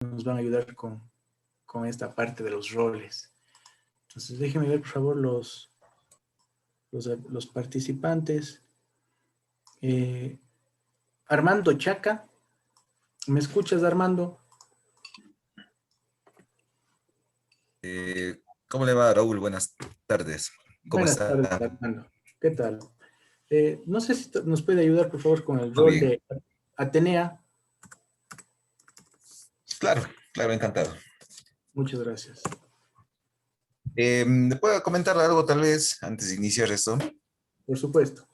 nos van a ayudar con esta parte de los roles. Entonces, déjenme ver, por favor, los participantes. Armando Chaca. ¿Me escuchas, Armando? ¿Cómo le va, Raúl? Buenas tardes. ¿Cómo Buenas tardes, está? Armando. ¿Qué tal? No sé si nos puede ayudar, por favor, con el Todo rol bien. de Atenea. Claro, claro, encantado. Muchas gracias. ¿Le puedo comentar algo tal vez antes de iniciar esto? Por supuesto.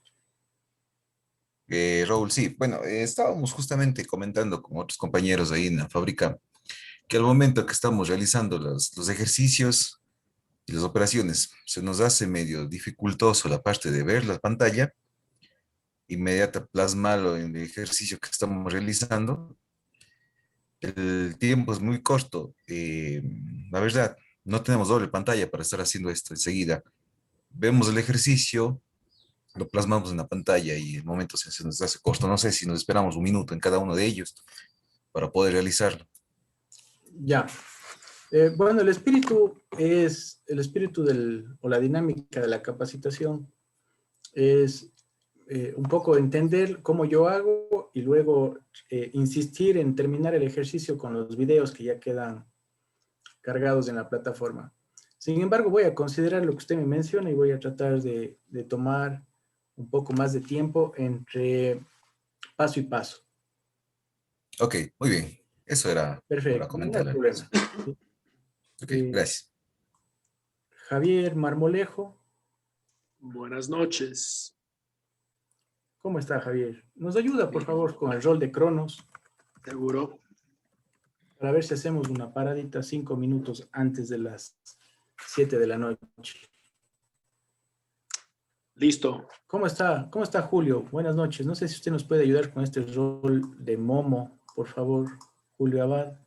Raúl, sí, bueno, estábamos justamente comentando con otros compañeros ahí en la fábrica que al momento que estamos realizando los ejercicios y las operaciones, se nos hace medio dificultoso la parte de ver la pantalla, inmediata plasmarlo en el ejercicio que estamos realizando. El tiempo es muy corto. La verdad, no tenemos doble pantalla para estar haciendo esto enseguida. Vemos el ejercicio, lo plasmamos en la pantalla y el momento se nos hace corto. No sé si nos esperamos un minuto en cada uno de ellos para poder realizarlo. Ya. Bueno, el espíritu o la dinámica de la capacitación es un poco entender cómo yo hago y luego insistir en terminar el ejercicio con los videos que ya quedan cargados en la plataforma. Sin embargo, voy a considerar lo que usted me menciona y voy a tratar de tomar un poco más de tiempo entre paso y paso. Ok, muy bien. Eso era para Perfecto, no hay comentarle. problema. Sí. Ok, Eh, gracias. Javier Marmolejo, Buenas noches. ¿cómo está, Javier? Nos ayuda, por favor, con el rol de Cronos Seguro. para ver si hacemos una paradita 5 minutos antes de las 7 de la noche. Listo. ¿Cómo está? ¿Cómo está, Julio? Buenas noches. No sé si usted nos puede ayudar con este rol de Momo, por favor, Julio Abad.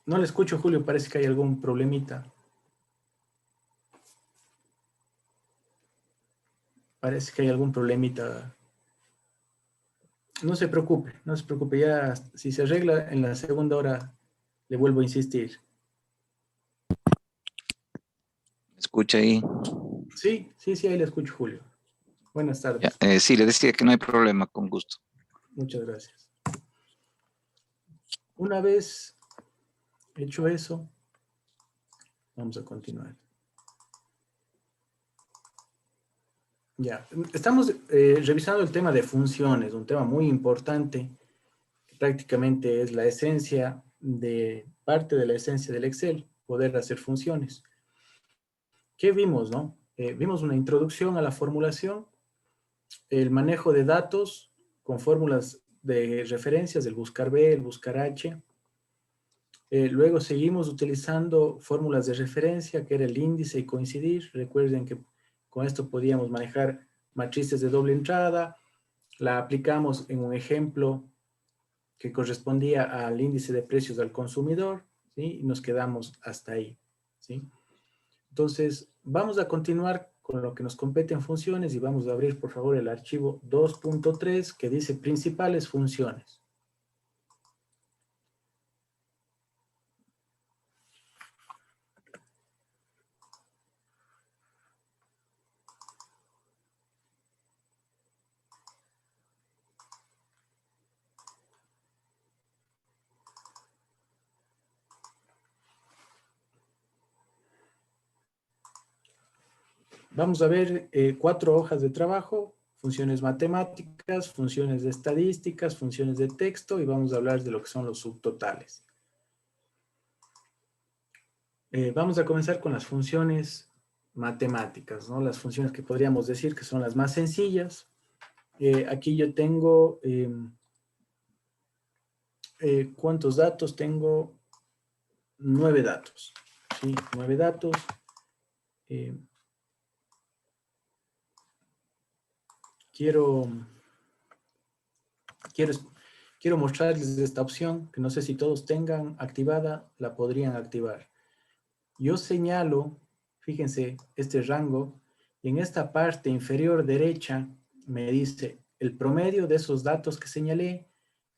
No le escucho, Julio. Parece que hay algún problemita. Parece que hay algún problemita. No se preocupe, no se preocupe. Ya, si se arregla en la segunda hora, le vuelvo a insistir. Escucha ahí. Sí, ahí le escucho, Julio. Buenas Ya, tardes. sí, le decía que no hay problema, con gusto. Muchas gracias. Una vez hecho eso, vamos a continuar. Ya, estamos revisando el tema de funciones, un tema muy importante, que prácticamente es la esencia parte de la esencia del Excel, poder hacer funciones. ¿Qué vimos, no? Vimos una introducción a la formulación, el manejo de datos con fórmulas de referencias, el buscar B, el buscar H. Luego seguimos utilizando fórmulas de referencia, que era el índice y coincidir. Recuerden que con esto podíamos manejar matrices de doble entrada. La aplicamos en un ejemplo que correspondía al índice de precios al consumidor, ¿sí? Y nos quedamos hasta ahí, ¿sí? Entonces, vamos a continuar con lo que nos compete en funciones y vamos a abrir, por favor, el archivo 2.3 que dice principales funciones. Vamos a ver 4 hojas de trabajo, funciones matemáticas, funciones de estadísticas, funciones de texto y vamos a hablar de lo que son los subtotales. Vamos a comenzar con las funciones matemáticas, ¿no? Las funciones que podríamos decir que son las más sencillas. Aquí yo tengo, ¿cuántos datos? Tengo 9 datos, ¿sí? 9 datos. Quiero mostrarles esta opción, que no sé si todos tengan activada, la podrían activar. Yo señalo, fíjense, este rango, y en esta parte inferior derecha me dice el promedio de esos datos que señalé,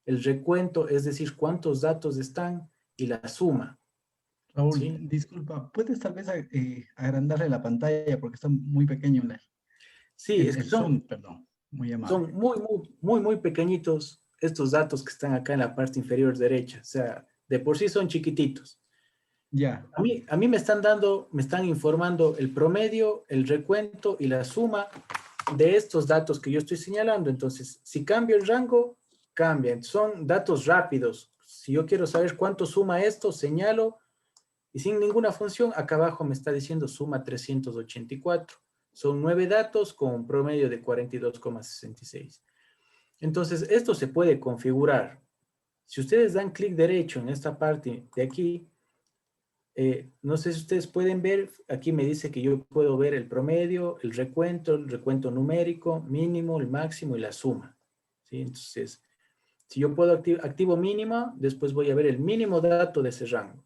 el recuento, es decir, cuántos datos están, y la suma. Raúl, ¿Sí? disculpa, ¿puedes tal vez agrandarle la pantalla porque está muy pequeño Sí, es que el zoom, perdón, muy amable. son muy pequeñitos estos datos que están acá en la parte inferior derecha. O sea, de por sí son chiquititos. Ya, A mí me están informando el promedio, el recuento y la suma de estos datos que yo estoy señalando. Entonces, si cambio el rango, cambian. Son datos rápidos. Si yo quiero saber cuánto suma esto, señalo, y sin ninguna función, acá abajo me está diciendo suma 384. Son 9 datos con un promedio de 42,66. Entonces, esto se puede configurar. Si ustedes dan clic derecho en esta parte de aquí, no sé si ustedes pueden ver, aquí me dice que yo puedo ver el promedio, el recuento numérico, mínimo, el máximo y la suma. ¿Sí? Entonces, si yo puedo activo mínima, después voy a ver el mínimo dato de ese rango.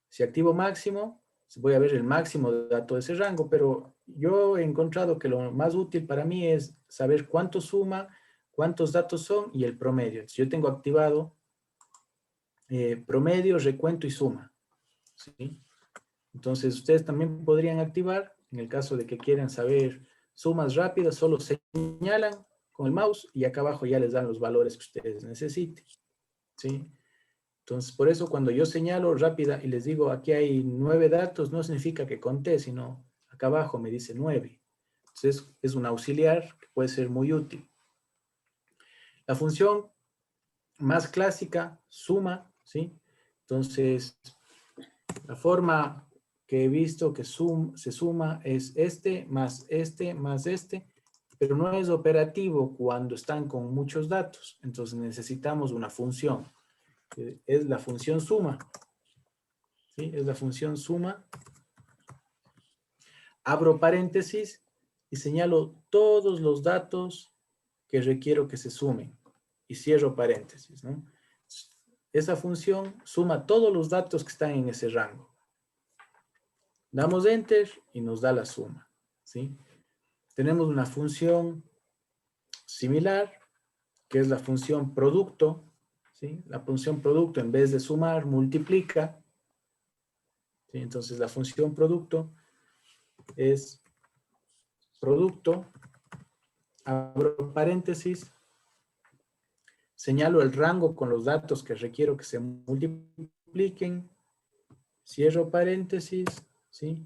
Si activo máximo, voy a ver el máximo dato de ese rango, pero yo he encontrado que lo más útil para mí es saber cuánto suma, cuántos datos son y el promedio. Entonces, yo tengo activado promedio, recuento y suma. ¿Sí? Entonces, ustedes también podrían activar, en el caso de que quieran saber sumas rápidas, solo señalan con el mouse y acá abajo ya les dan los valores que ustedes necesiten. ¿Sí? Entonces, por eso cuando yo señalo rápida y les digo aquí hay 9 datos, no significa que conté, sino acá abajo me dice 9. Entonces, es un auxiliar que puede ser muy útil. La función más clásica, suma, ¿sí? Entonces, la forma que he visto que se suma es más este, pero no es operativo cuando están con muchos datos. Entonces necesitamos una función, que es la función suma. ¿Sí? Es la función suma. Abro paréntesis y señalo todos los datos que requiero que se sumen. Y cierro paréntesis, ¿no? Esa función suma todos los datos que están en ese rango. Damos Enter y nos da la suma, ¿sí? Tenemos una función similar, que es la función producto, ¿sí? La función producto, en vez de sumar, multiplica. ¿Sí? Entonces, la función producto es producto, abro paréntesis, señalo el rango con los datos que requiero que se multipliquen, cierro paréntesis, ¿sí?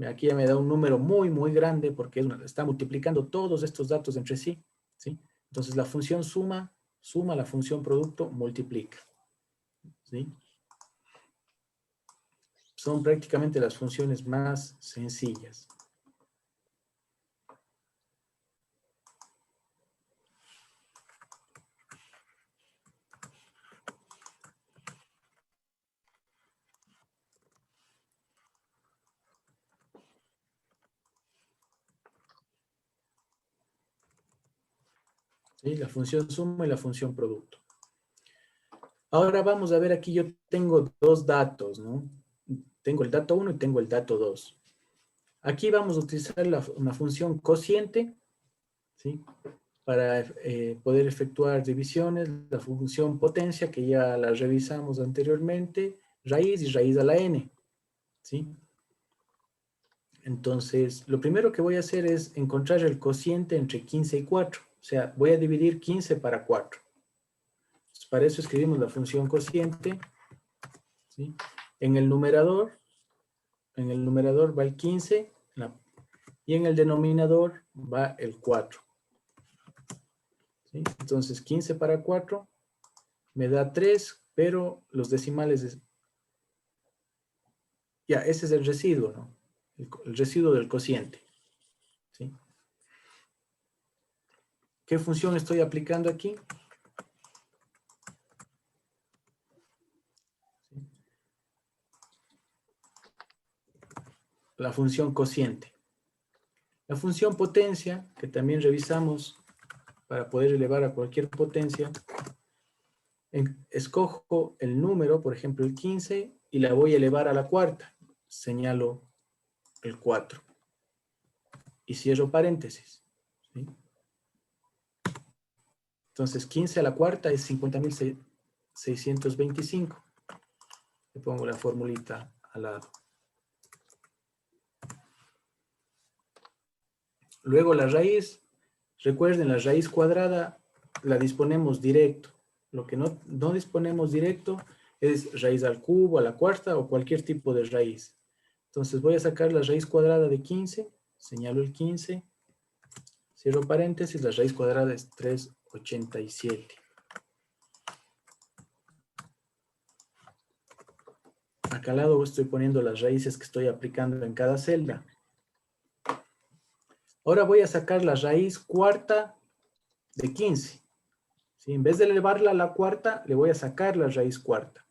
Aquí ya me da un número muy grande porque está multiplicando todos estos datos entre sí, ¿sí? Entonces la función suma, la función producto, multiplica, ¿sí? Son prácticamente las funciones más sencillas. ¿Sí? La función suma y la función producto. Ahora vamos a ver, aquí yo tengo dos datos, ¿no? Tengo el dato 1 y tengo el dato 2. Aquí vamos a utilizar una función cociente, ¿sí? Para poder efectuar divisiones, la función potencia, que ya la revisamos anteriormente, raíz y raíz a la n, ¿sí? Entonces, lo primero que voy a hacer es encontrar el cociente entre 15 y 4. O sea, voy a dividir 15 para 4. Entonces, para eso escribimos la función cociente, ¿sí? En el numerador va el 15, y en el denominador va el 4. ¿Sí? Entonces, 15 para 4 me da 3, pero los decimales... Ya, ese es el residuo, ¿no? El residuo del cociente. ¿Sí? ¿Qué función estoy aplicando aquí? ¿Sí? La función cociente. La función potencia, que también revisamos para poder elevar a cualquier potencia, escojo el número, por ejemplo el 15, y la voy a elevar a la cuarta. Señalo el 4. y cierro paréntesis. ¿Sí? Entonces, 15 a la cuarta es 50.625. Le pongo la formulita al lado. Luego la raíz, recuerden, la raíz cuadrada la disponemos directo. Lo que no disponemos directo es raíz al cubo, a la cuarta o cualquier tipo de raíz. Entonces voy a sacar la raíz cuadrada de 15, señalo el 15, cierro paréntesis, la raíz cuadrada es 387. Acá al lado estoy poniendo las raíces que estoy aplicando en cada celda. Ahora voy a sacar la raíz cuarta de 15. ¿Sí? En vez de elevarla a la cuarta, le voy a sacar la raíz cuarta.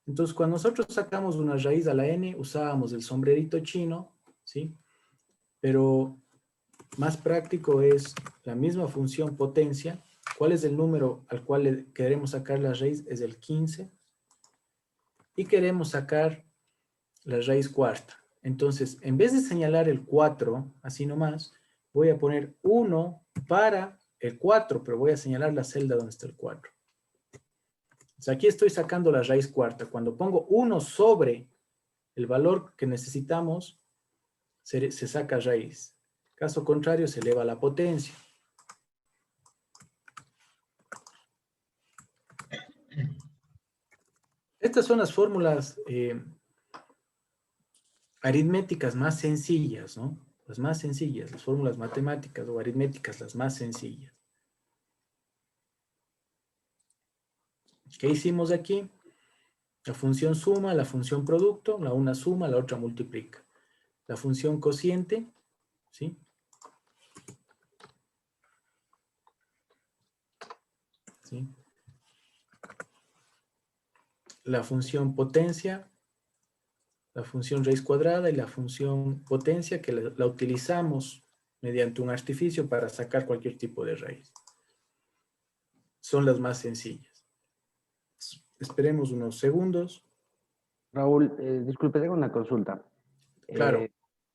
Entonces, cuando nosotros sacamos una raíz a la n, usábamos el sombrerito chino, ¿sí? Pero más práctico es la misma función potencia. ¿Cuál es el número al cual le queremos sacar la raíz? Es el 15. Y queremos sacar la raíz cuarta. Entonces, en vez de señalar el 4, así nomás, voy a poner 1 para el 4, pero voy a señalar la celda donde está el 4. O sea, aquí estoy sacando la raíz cuarta. Cuando pongo 1 sobre el valor que necesitamos, se saca raíz. Caso contrario, se eleva la potencia. Estas son las fórmulas aritméticas más sencillas, ¿no? Las más sencillas, las fórmulas matemáticas o aritméticas, las más sencillas. ¿Qué hicimos aquí? La función suma, la función producto, la una suma, la otra multiplica. La función cociente, ¿sí? ¿Sí? La función potencia, la función raíz cuadrada y la función potencia que la utilizamos mediante un artificio para sacar cualquier tipo de raíz. Son las más sencillas. Esperemos unos segundos. Raúl, disculpe, tengo una consulta. Claro.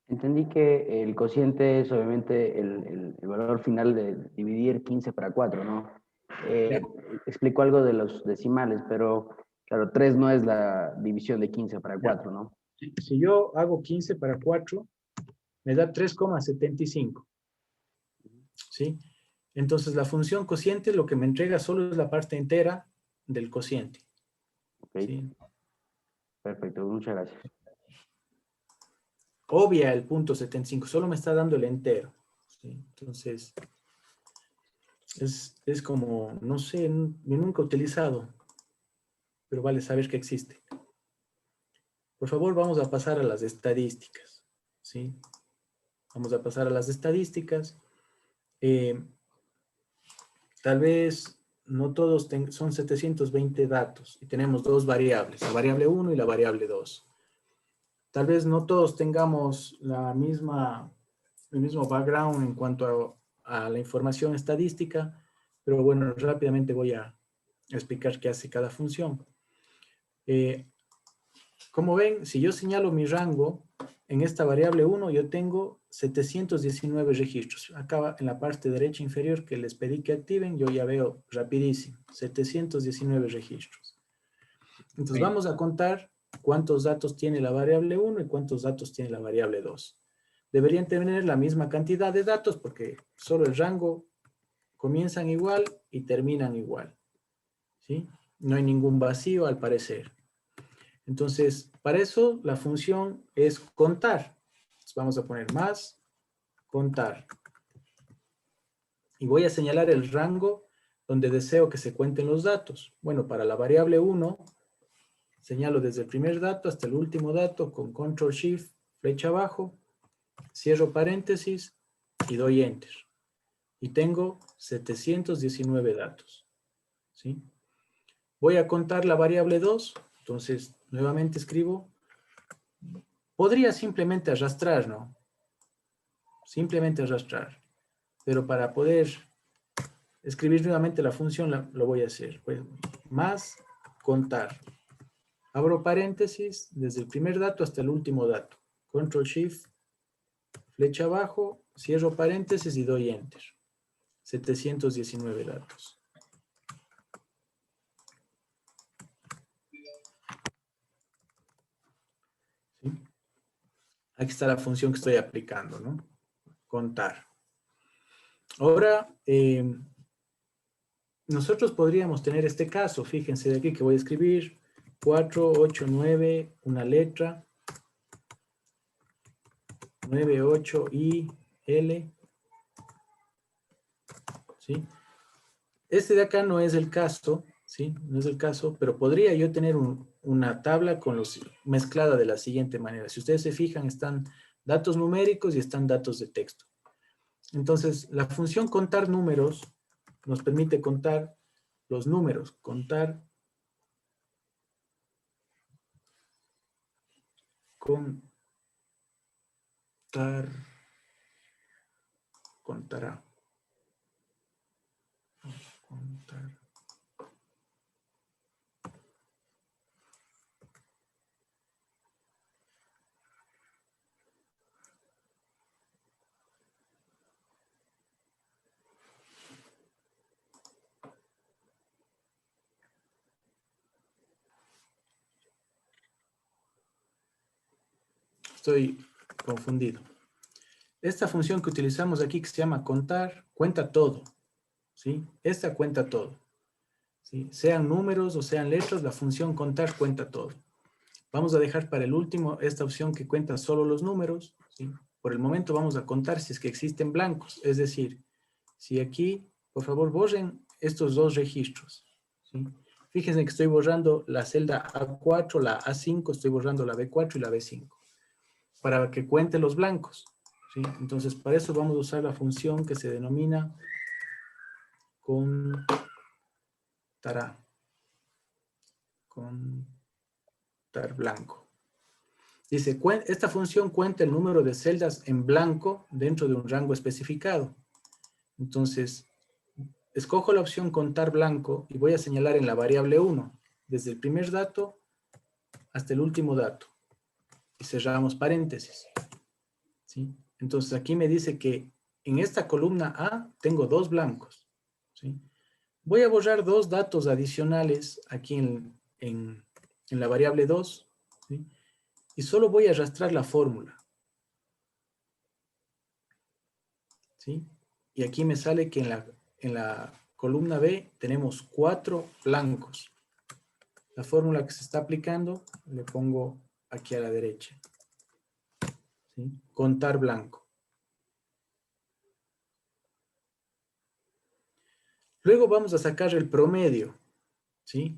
Entendí que el cociente es obviamente el valor final de dividir 15 para 4, ¿no? Explicó algo de los decimales, pero claro, 3 no es la división de 15 para 4, ¿no? Si yo hago 15 para 4, me da 3,75. ¿Sí? Entonces la función cociente lo que me entrega solo es la parte entera del cociente. Ok. ¿Sí? Perfecto, muchas gracias. Obvia el punto 75, solo me está dando el entero. ¿Sí? Entonces, es como, no sé, yo nunca he utilizado, pero vale saber que existe. Por favor, vamos a pasar a las estadísticas. ¿Sí? Vamos a pasar a las estadísticas. Tal vez no todos son 720 datos y tenemos dos variables, la variable 1 y la variable 2. Tal vez no todos tengamos el mismo background en cuanto a la información estadística, pero bueno, rápidamente voy a explicar qué hace cada función. Como ven, si yo señalo mi rango, en esta variable 1 yo tengo 719 registros. Acá en la parte derecha inferior que les pedí que activen, yo ya veo rapidísimo, 719 registros. Entonces vamos a contar cuántos datos tiene la variable 1 y cuántos datos tiene la variable 2. Deberían tener la misma cantidad de datos porque solo el rango comienzan igual y terminan igual. ¿Sí? No hay ningún vacío al parecer. Entonces, para eso la función es contar. Entonces, vamos a poner más, contar. Y voy a señalar el rango donde deseo que se cuenten los datos. Bueno, para la variable 1, señalo desde el primer dato hasta el último dato con Control Shift, flecha abajo, cierro paréntesis y doy Enter. Y tengo 719 datos. ¿Sí? Voy a contar la variable 2, entonces nuevamente escribo. Podría simplemente arrastrar, ¿no? Simplemente arrastrar. Pero para poder escribir nuevamente la función lo voy a hacer. Pues, más contar. Abro paréntesis desde el primer dato hasta el último dato. Control Shift, flecha abajo, cierro paréntesis y doy enter. 719 datos. ¿Sí? Aquí está la función que estoy aplicando, ¿no? Contar. Ahora, nosotros podríamos tener este caso. Fíjense de aquí que voy a escribir 4, 8, 9, una letra, 9, 8, I, L. ¿Sí? Este de acá no es el caso, ¿sí? No es el caso, pero podría yo tener una tabla con los mezclada de la siguiente manera. Si ustedes se fijan, están datos numéricos y están datos de texto. Entonces, la función contar números nos permite contar los números, contará. Contar. Estoy confundido. Esta función que utilizamos aquí que se llama contar, cuenta todo, ¿sí? Esta cuenta todo, ¿sí? Sean números o sean letras, la función contar cuenta todo. Vamos a dejar para el último esta opción que cuenta solo los números, ¿sí? Por el momento vamos a contar si es que existen blancos, es decir, si aquí, por favor, borren estos dos registros, ¿sí? Fíjense que estoy borrando la celda A4, la A5, estoy borrando la B4 y la B5, para que cuente los blancos, ¿sí? Entonces, para eso vamos a usar la función que se denomina contará. Contar blanco. Dice, esta función cuenta el número de celdas en blanco dentro de un rango especificado. Entonces, escojo la opción contar blanco y voy a señalar en la variable 1, desde el primer dato hasta el último dato. Y cerramos paréntesis, ¿sí? Entonces aquí me dice que en esta columna A tengo 2 blancos, ¿sí? Voy a borrar 2 datos adicionales aquí en la variable 2, ¿sí? Y solo voy a arrastrar la fórmula, ¿sí? Y aquí me sale que en la columna B tenemos 4 blancos. La fórmula que se está aplicando le pongo aquí a la derecha, ¿sí? Contar blanco. Luego vamos a sacar el promedio, ¿sí?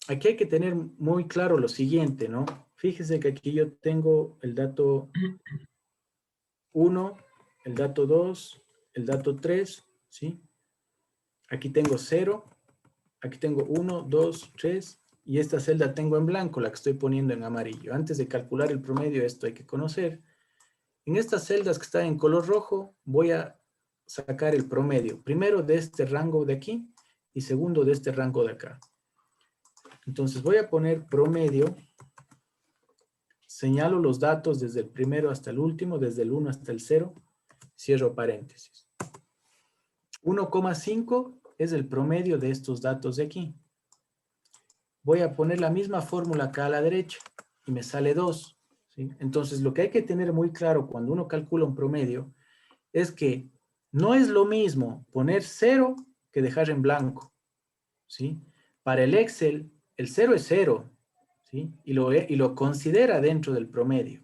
Aquí hay que tener muy claro lo siguiente, ¿no? Fíjese que aquí yo tengo el dato 1, el dato 2, el dato 3, ¿sí? Aquí tengo 0, aquí tengo 1, 2, 3, y esta celda tengo en blanco, la que estoy poniendo en amarillo. Antes de calcular el promedio, esto hay que conocer. En estas celdas que están en color rojo, voy a sacar el promedio. Primero de este rango de aquí, y segundo de este rango de acá. Entonces voy a poner promedio, señalo los datos desde el primero hasta el último, desde el 1 hasta el 0, cierro paréntesis. 1,5 es el promedio de estos datos de aquí. Voy a poner la misma fórmula acá a la derecha y me sale 2, ¿sí? Entonces lo que hay que tener muy claro cuando uno calcula un promedio es que no es lo mismo poner 0 que dejar en blanco, ¿sí? Para el Excel, el 0 es 0, ¿sí? Y lo considera dentro del promedio.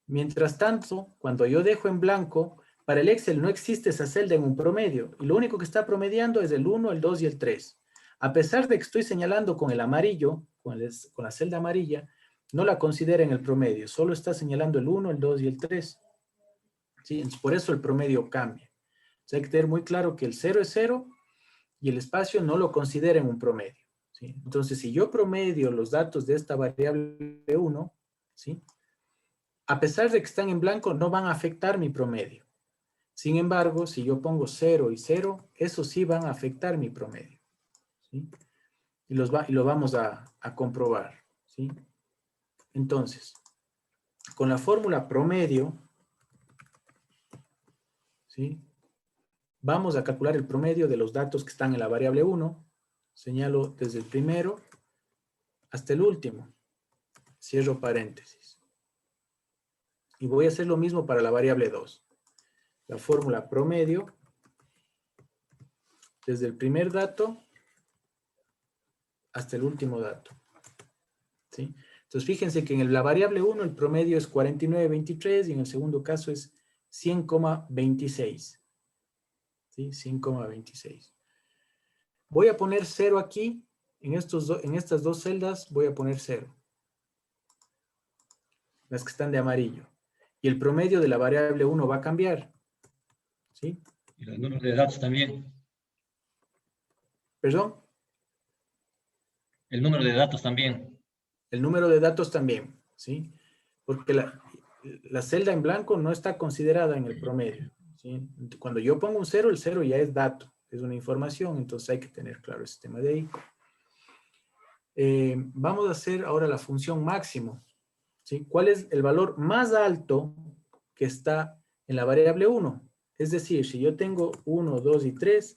Mientras tanto, cuando yo dejo en blanco, para el Excel no existe esa celda en un promedio, y lo único que está promediando es el 1, el 2 y el 3. A pesar de que estoy señalando con el amarillo, con la celda amarilla, no la considera en el promedio, solo está señalando el 1, el 2 y el 3. ¿Sí? Entonces, por eso el promedio cambia. Entonces, hay que tener muy claro que el 0 es 0 y el espacio no lo considera en un promedio, ¿sí? Entonces, si yo promedio los datos de esta variable 1, ¿sí? A pesar de que están en blanco, no van a afectar mi promedio. Sin embargo, si yo pongo 0 y 0, eso sí van a afectar mi promedio, ¿sí? Y lo vamos a comprobar, ¿sí? Entonces, con la fórmula promedio, ¿sí? Vamos a calcular el promedio de los datos que están en la variable 1. Señalo desde el primero hasta el último. Cierro paréntesis. Y voy a hacer lo mismo para la variable 2. La fórmula promedio desde el primer dato hasta el último dato. ¿Sí? Entonces, fíjense que en la variable 1 el promedio es 49,23 y en el segundo caso es 100,26. ¿Sí? 100,26. Voy a poner 0 aquí. En estas dos celdas voy a poner 0. Las que están de amarillo. Y el promedio de la variable 1 va a cambiar. ¿Sí? Y el número de datos también. ¿Perdón? El número de datos también. El número de datos también. ¿Sí? Porque la celda en blanco no está considerada en el promedio. ¿Sí? Cuando yo pongo un 0, el 0 ya es dato. Es una información. Entonces hay que tener claro ese tema de ahí. Vamos a hacer ahora la función máximo. ¿Sí? ¿Cuál es el valor más alto que está en la variable 1? Es decir, si yo tengo 1, 2 y 3,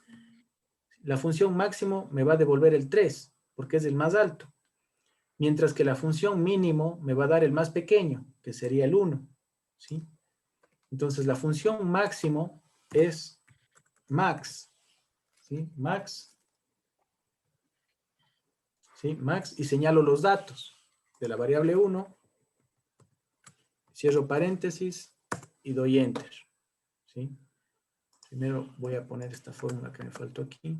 la función máximo me va a devolver el 3, porque es el más alto. Mientras que la función mínimo me va a dar el más pequeño, que sería el 1. ¿Sí? Entonces la función máximo es max. ¿Sí? Max. ¿Sí? Max, y señalo los datos de la variable 1. Cierro paréntesis y doy enter. ¿Sí? Primero voy a poner esta fórmula que me faltó aquí.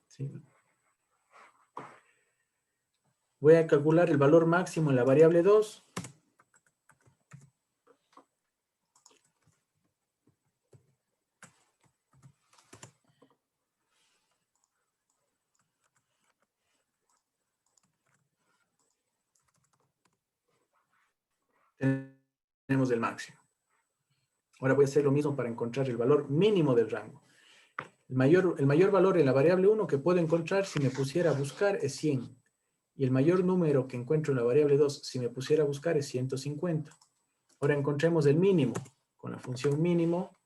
¿Sí? Voy a calcular el valor máximo en la variable 2. Tenemos el máximo. Ahora voy a hacer lo mismo para encontrar el valor mínimo del rango. El mayor valor en la variable 1 que puedo encontrar si me pusiera a buscar es 100. Y el mayor número que encuentro en la variable 2 si me pusiera a buscar es 150. Ahora encontremos el mínimo. Con la función mínimo,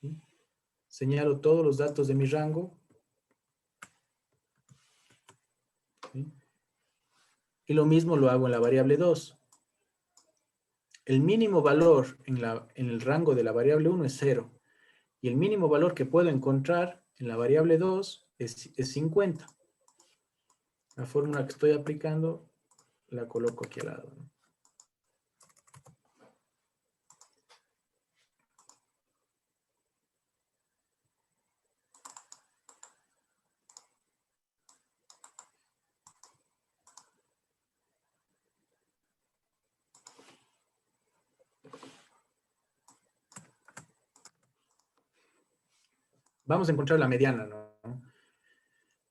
¿sí? Señalo todos los datos de mi rango. ¿Sí? Y lo mismo lo hago en la variable 2. El mínimo valor en el rango de la variable 1 es 0. Y el mínimo valor que puedo encontrar en la variable 2 es 50. La fórmula que estoy aplicando la coloco aquí al lado, ¿no? Vamos a encontrar la mediana, ¿no?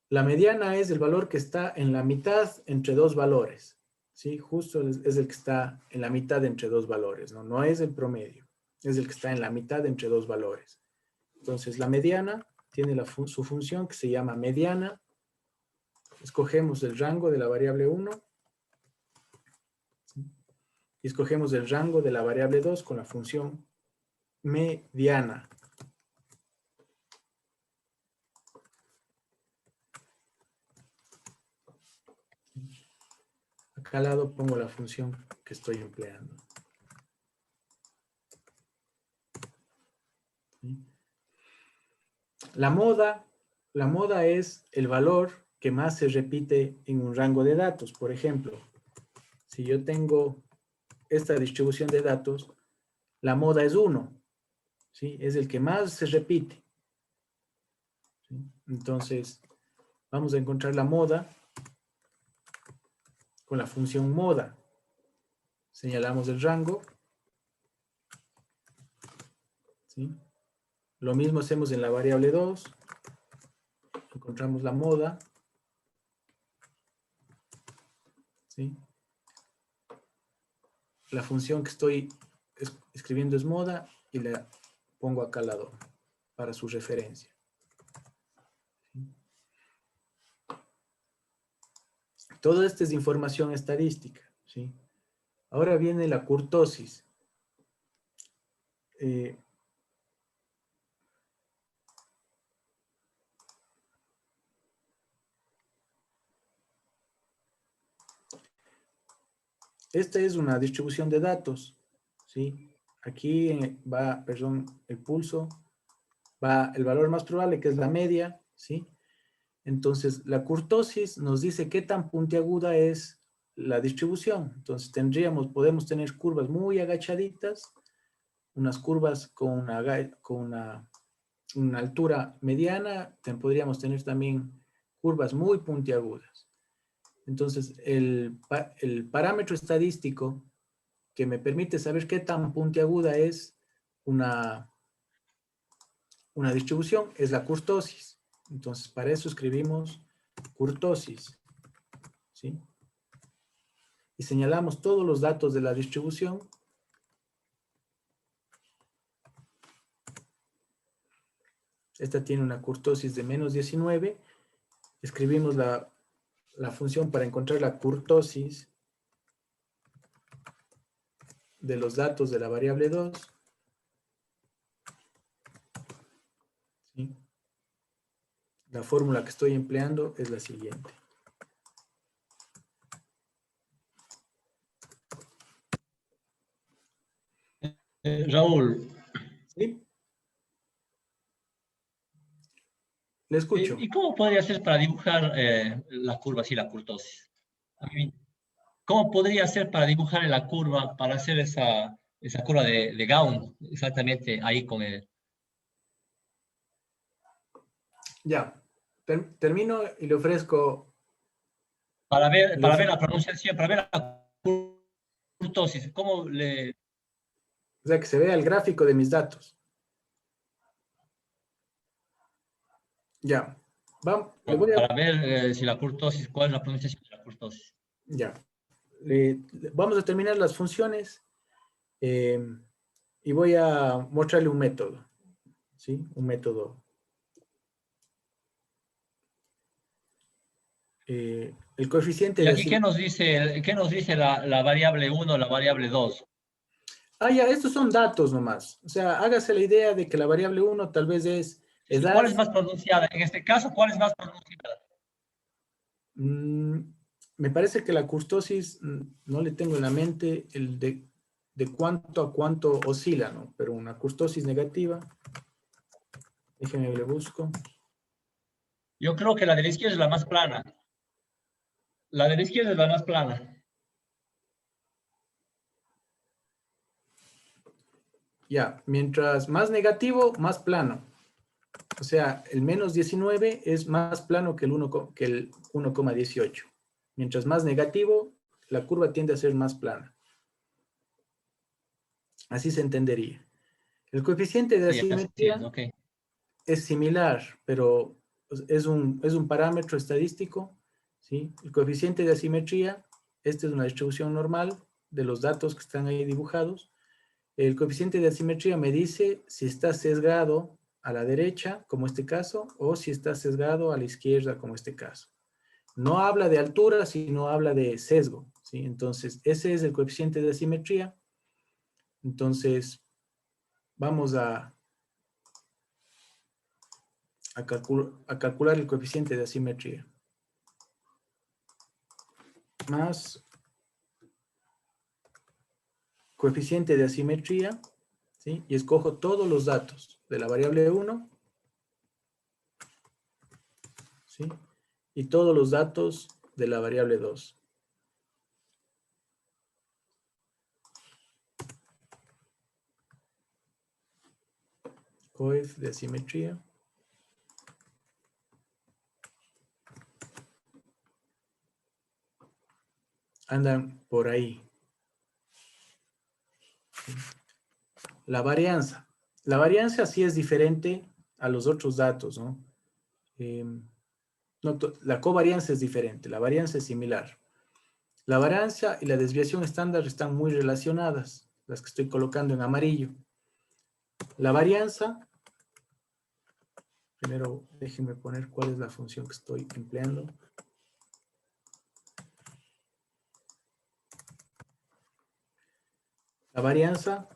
La mediana es el valor que está en la mitad entre dos valores, ¿sí? Justo es el que está en la mitad entre dos valores, ¿no? No es el promedio, es el que está en la mitad entre dos valores. Entonces, la mediana tiene su función que se llama mediana. Escogemos el rango de la variable 1. ¿Sí? Y escogemos el rango de la variable 2 con la función mediana. Acá al lado pongo la función que estoy empleando. ¿Sí? La moda es el valor que más se repite en un rango de datos. Por ejemplo, si yo tengo esta distribución de datos, la moda es 1. ¿Sí? Es el que más se repite. ¿Sí? Entonces, vamos a encontrar la moda con la función moda. Señalamos el rango. ¿Sí? Lo mismo hacemos en la variable 2. Encontramos la moda. ¿Sí? La función que estoy escribiendo es moda y la pongo acá al lado para su referencia. ¿Sí? Todo esto es información estadística. ¿Sí? Ahora viene la kurtosis. Esta es una distribución de datos, ¿sí? Aquí va, perdón, el pulso, va el valor más probable, que es la media, ¿sí? Entonces, la kurtosis nos dice qué tan puntiaguda es la distribución. Entonces, podemos tener curvas muy agachaditas, unas curvas con una altura mediana, podríamos tener también curvas muy puntiagudas. Entonces, el parámetro estadístico que me permite saber qué tan puntiaguda es una distribución es la kurtosis. Entonces, para eso escribimos kurtosis, ¿sí? Y señalamos todos los datos de la distribución. Esta tiene una kurtosis de menos 19. Escribimos la función para encontrar la kurtosis de los datos de la variable 2. ¿Sí? La fórmula que estoy empleando es la siguiente. Raúl, ¿Sí? Le escucho. ¿y cómo podría ser para dibujar la curva así, la kurtosis? ¿Cómo podría ser para dibujar la curva, para hacer esa curva de Gaun, exactamente ahí con el... Ya. Termino y le ofrezco... Para ver la pronunciación, para ver la kurtosis, ¿cómo le...? O sea, que se vea el gráfico de mis datos. Ya. Para ver si la kurtosis, cuál es la pronunciación de la kurtosis. Ya. Vamos a terminar las funciones y voy a mostrarle un método. ¿Sí? Un método. El coeficiente ¿Y de... aquí qué nos dice la variable 1, la variable 2? Ah, ya, estos son datos nomás. O sea, hágase la idea de que la variable 1 tal vez es edad. ¿Cuál es más pronunciada? En este caso, ¿cuál es más pronunciada? Me parece que la kurtosis, no le tengo en la mente el de cuánto a cuánto oscila, ¿no? Pero una kurtosis negativa, déjenme le busco. Yo creo que la de la izquierda es la más plana. La de la izquierda es la más plana. Ya, mientras más negativo, más plano. O sea, el menos 19 es más plano que el 1,18. Mientras más negativo, la curva tiende a ser más plana. Así se entendería. El coeficiente de Sí, así asimetría es, ok. es similar, pero es un parámetro estadístico, ¿sí? El coeficiente de asimetría, esta es una distribución normal de los datos que están ahí dibujados. El coeficiente de asimetría me dice si está sesgado a la derecha, como este caso, o si está sesgado a la izquierda, como este caso. No habla de altura, sino habla de sesgo, ¿sí? Entonces, ese es el coeficiente de asimetría. Entonces, vamos a calcular el coeficiente de asimetría. Más coeficiente de asimetría, ¿sí? Y escojo todos los datos de la variable 1, ¿sí? Y todos los datos de la variable 2. Coef de asimetría. Andan por ahí. La varianza. La varianza sí es diferente a los otros datos, ¿no? La covarianza es diferente, la varianza es similar. La varianza y la desviación estándar están muy relacionadas, las que estoy colocando en amarillo. La varianza, primero déjenme poner cuál es la función que estoy empleando. varianza,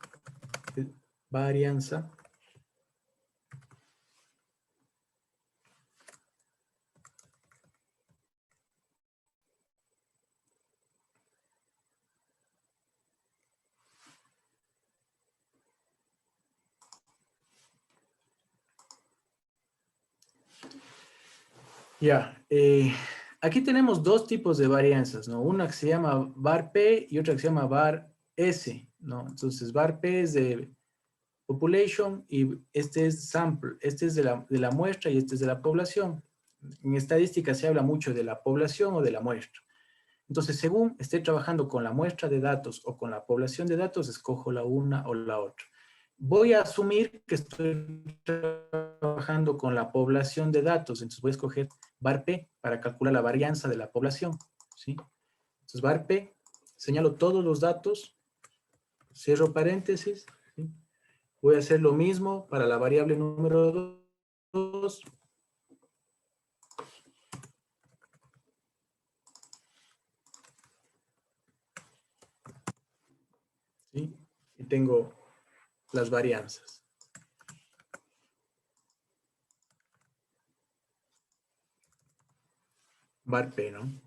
ya, aquí tenemos dos tipos de varianzas, ¿no? Una que se llama var P y otra que se llama var S, ¿no? Entonces, var P es de population y este es sample, este es de la muestra y este es de la población. En estadística se habla mucho de la población o de la muestra. Entonces, según esté trabajando con la muestra de datos o con la población de datos, escojo la una o la otra. Voy a asumir que estoy trabajando con la población de datos, entonces voy a escoger var P para calcular la varianza de la población, ¿sí? Entonces, var P, señalo todos los datos, cierro paréntesis, ¿sí? Voy a hacer lo mismo para la variable número 2. ¿Sí? Y tengo las varianzas. Var P, ¿no?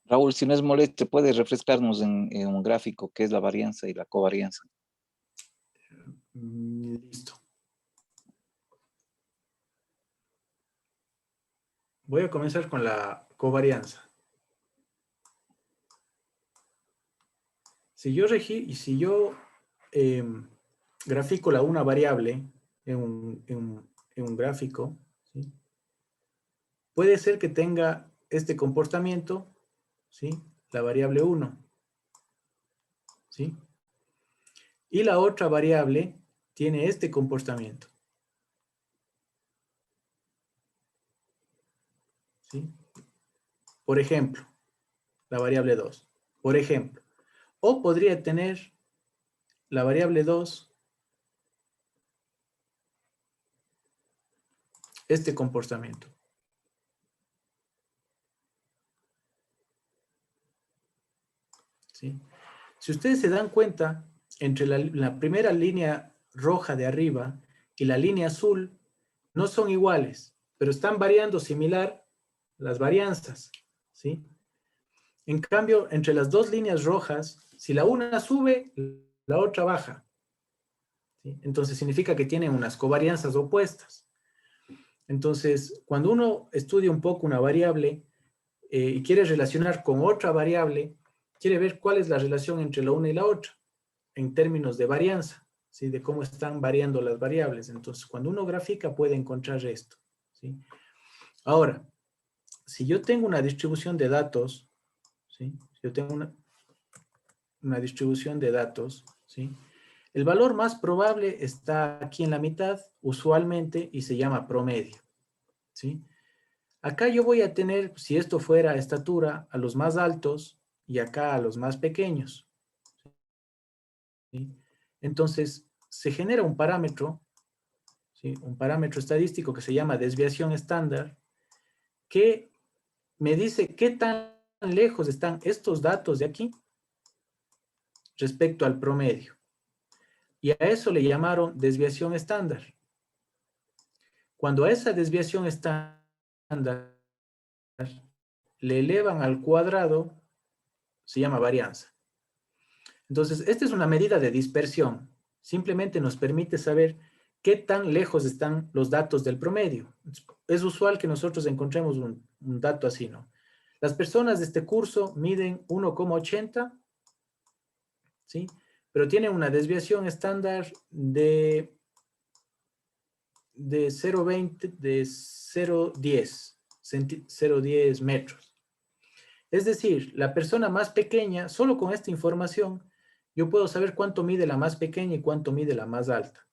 Raúl, si no es molesto, ¿puedes refrescarnos en un gráfico qué es la varianza y la covarianza? Listo. Voy a comenzar con la covarianza. Si yo grafico una variable en un gráfico, ¿sí? Puede ser que tenga este comportamiento, ¿sí? La variable 1, ¿sí? Y la otra variable tiene este comportamiento, ¿sí? Por ejemplo, la variable 2. Por ejemplo. O podría tener la variable 2 este comportamiento. ¿Sí? Si ustedes se dan cuenta, entre la primera línea roja de arriba y la línea azul no son iguales, pero están variando similar las varianzas, ¿sí? En cambio, entre las dos líneas rojas, si la una sube, la otra baja, ¿sí? Entonces significa que tienen unas covarianzas opuestas. Entonces, cuando uno estudia un poco una variable y quiere relacionar con otra variable, quiere ver cuál es la relación entre la una y la otra, en términos de varianza, ¿sí? De cómo están variando las variables. Entonces, cuando uno grafica, puede encontrar esto, ¿sí? Ahora, si yo tengo una distribución de datos, ¿sí? Si yo tengo una distribución de datos, ¿sí? El valor más probable está aquí en la mitad, usualmente, y se llama promedio, ¿sí? Acá yo voy a tener, si esto fuera estatura, a los más altos y acá a los más pequeños, ¿sí? Entonces, se genera un parámetro, ¿sí? Un parámetro estadístico que se llama desviación estándar, que me dice qué tan lejos están estos datos de aquí respecto al promedio. Y a eso le llamaron desviación estándar. Cuando a esa desviación estándar le elevan al cuadrado, se llama varianza. Entonces, esta es una medida de dispersión. Simplemente nos permite saber qué tan lejos están los datos del promedio. Es usual que nosotros encontremos un dato así, ¿no? Las personas de este curso miden 1,80, ¿sí? Pero tienen una desviación estándar de 0,20, de 0,10 metros. Es decir, la persona más pequeña, solo con esta información, yo puedo saber cuánto mide la más pequeña y cuánto mide la más alta.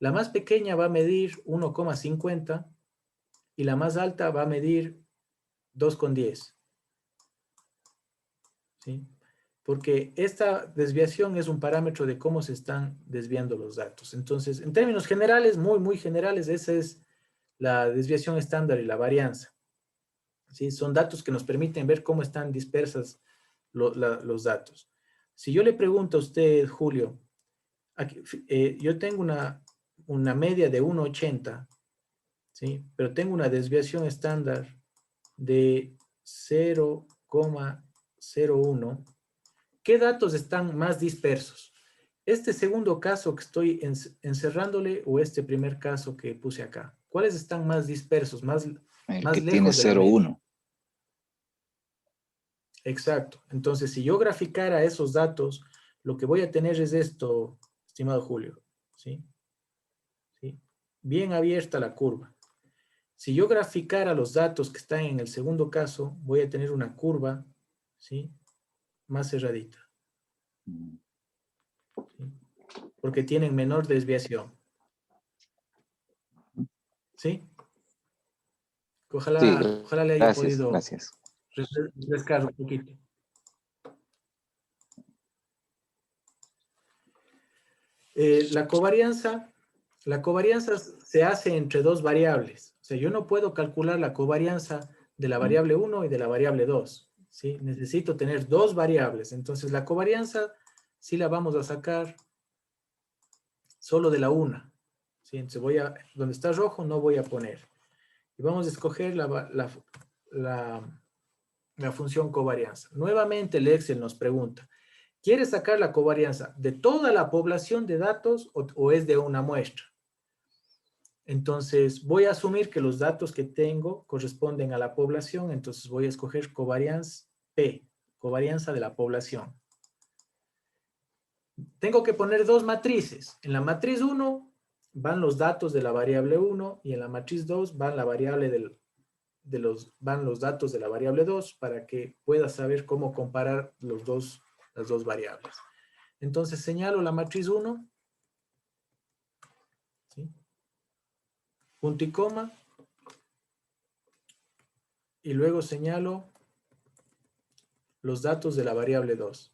La más pequeña va a medir 1,50 y la más alta va a medir 2,10. ¿Sí? Porque esta desviación es un parámetro de cómo se están desviando los datos. Entonces, en términos generales, muy generales, esa es la desviación estándar y la varianza. ¿Sí? Son datos que nos permiten ver cómo están dispersas los datos. Si yo le pregunto a usted, Julio, aquí, yo tengo una media de 1,80, ¿sí? Pero tengo una desviación estándar de 0,01. ¿Qué datos están más dispersos? ¿Este segundo caso que estoy encerrándole o este primer caso que puse acá? ¿Cuáles están más dispersos, más El más que tiene lejos de la media? 0,1. Exacto. Entonces, si yo graficara esos datos, lo que voy a tener es esto, estimado Julio. ¿Sí? ¿Sí? Bien abierta la curva. Si yo graficara los datos que están en el segundo caso, voy a tener una curva, ¿sí?, más cerradita. ¿Sí? Porque tienen menor desviación. ¿Sí? Ojalá, Sí, ojalá le haya gracias, podido gracias. refrescar un poquito. La covarianza se hace entre dos variables. O sea, yo no puedo calcular la covarianza de la variable 1 y de la variable 2. ¿Sí? Necesito tener dos variables. Entonces, la covarianza sí la vamos a sacar solo de la una. ¿Sí? Entonces, donde está rojo no voy a poner. Y vamos a escoger la función covarianza. Nuevamente el Excel nos pregunta, ¿quieres sacar la covarianza de toda la población de datos o es de una muestra? Entonces, voy a asumir que los datos que tengo corresponden a la población, entonces voy a escoger covarianza P, covarianza de la población. Tengo que poner dos matrices. En la matriz 1 van los datos de la variable 1 y en la matriz 2 van van los datos de la variable 2 para que pueda saber cómo comparar las dos variables. Entonces, señalo la matriz 1, ¿sí?, punto y coma, y luego señalo los datos de la variable 2.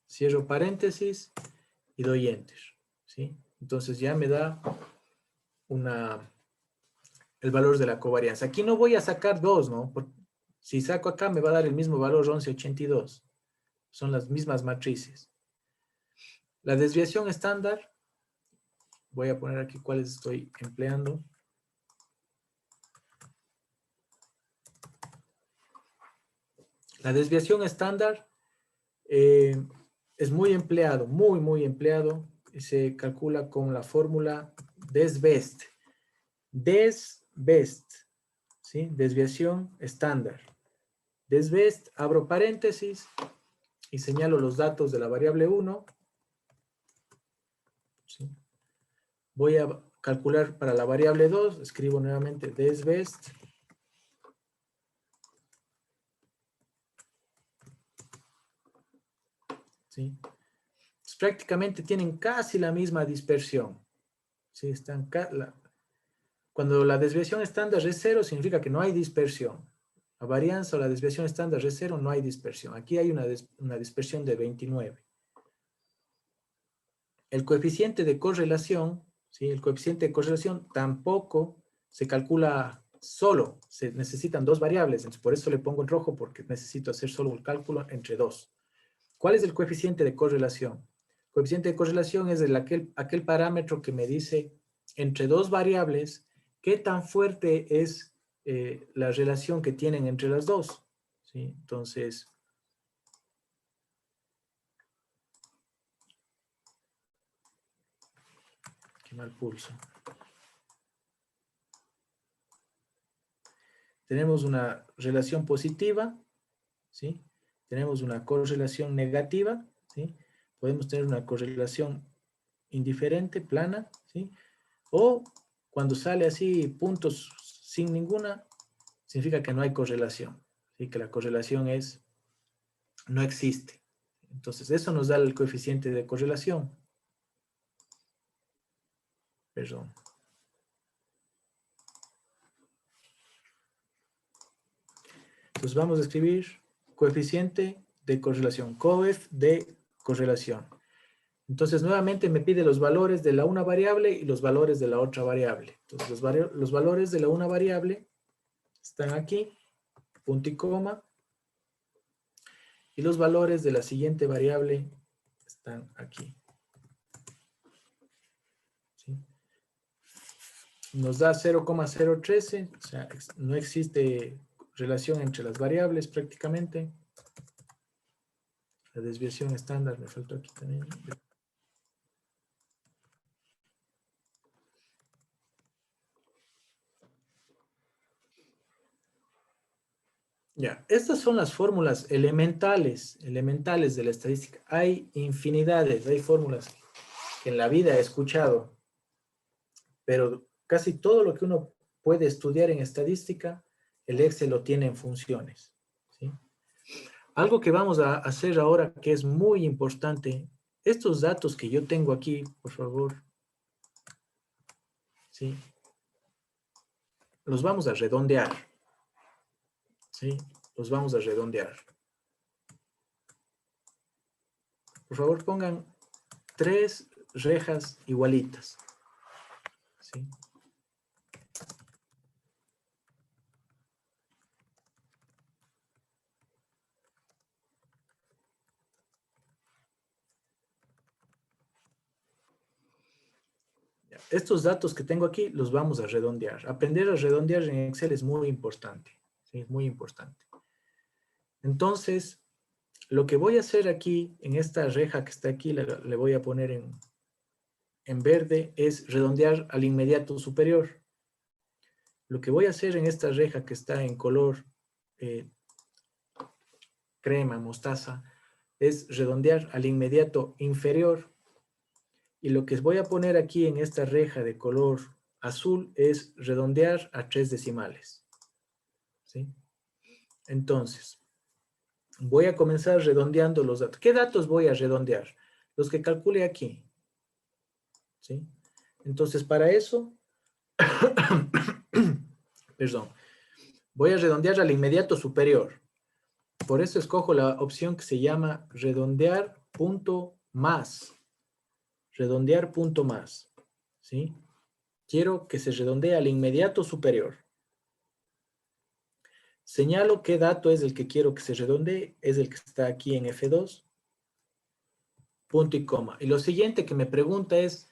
Cierro paréntesis y doy enter, ¿sí? Entonces ya me da el valor de la covarianza. Aquí no voy a sacar 2, ¿no? Porque si saco acá me va a dar el mismo valor, 1182. Son las mismas matrices. La desviación estándar, voy a poner aquí cuáles estoy empleando. La desviación estándar es muy empleado, muy empleado, y se calcula con la fórmula DESBEST. DESBEST, ¿sí? Desviación estándar. DESBEST, abro paréntesis y señalo los datos de la variable 1. ¿Sí? Voy a calcular para la variable 2, escribo nuevamente DESBEST. ¿Sí? Entonces, prácticamente tienen casi la misma dispersión. ¿Sí? Cuando la desviación estándar es 0, significa que no hay dispersión. La varianza o la desviación estándar es 0, no hay dispersión. Aquí hay una dispersión de 29. El coeficiente de correlación, ¿sí?, el coeficiente de correlación tampoco se calcula solo. Se necesitan dos variables. Entonces, por eso le pongo en rojo, porque necesito hacer solo un cálculo entre dos. ¿Cuál es el coeficiente de correlación? El coeficiente de correlación es aquel parámetro que me dice entre dos variables qué tan fuerte es la relación que tienen entre las dos. ¿Sí? Entonces, qué mal pulso. Tenemos una relación positiva, ¿sí? Tenemos una correlación negativa, ¿sí? Podemos tener una correlación indiferente, plana, ¿sí? O cuando sale así puntos sin ninguna, significa que no hay correlación, ¿sí? Que la correlación no existe. Entonces, eso nos da el coeficiente de correlación. Perdón. Entonces, vamos a escribir coeficiente de correlación, coef de correlación. Entonces, nuevamente me pide los valores de la una variable y los valores de la otra variable. Entonces, los valores de la una variable están aquí, punto y coma, y los valores de la siguiente variable están están aquí. ¿Sí? Nos da 0,013, o sea, no existe relación entre las variables prácticamente. La desviación estándar me faltó aquí también. Ya, estas son las fórmulas elementales de la estadística. Hay infinidades, hay fórmulas que en la vida he escuchado, pero casi todo lo que uno puede estudiar en estadística, el Excel lo tiene en funciones, ¿sí? Algo que vamos a hacer ahora que es muy importante, estos datos que yo tengo aquí, por favor, ¿sí? Los vamos a redondear, ¿sí? Los vamos a redondear. Por favor, pongan 3 rejas igualitas, ¿sí? Estos datos que tengo aquí los vamos a redondear. Aprender a redondear en Excel es muy importante, ¿sí? Es muy importante. Entonces, lo que voy a hacer aquí, en esta reja que está aquí, le voy a poner en verde, es redondear al inmediato superior. Lo que voy a hacer en esta reja que está en color crema, mostaza, es redondear al inmediato inferior. Y lo que voy a poner aquí en esta reja de color azul es redondear a 3 decimales. ¿Sí? Entonces, voy a comenzar redondeando los datos. ¿Qué datos voy a redondear? Los que calcule aquí. ¿Sí? Entonces, para eso, perdón, voy a redondear al inmediato superior. Por eso escojo la opción que se llama redondear punto más. Redondear punto más. ¿Sí? Quiero que se redondee al inmediato superior. Señalo qué dato es el que quiero que se redondee. Es el que está aquí en F2. Punto y coma. Y lo siguiente que me pregunta es,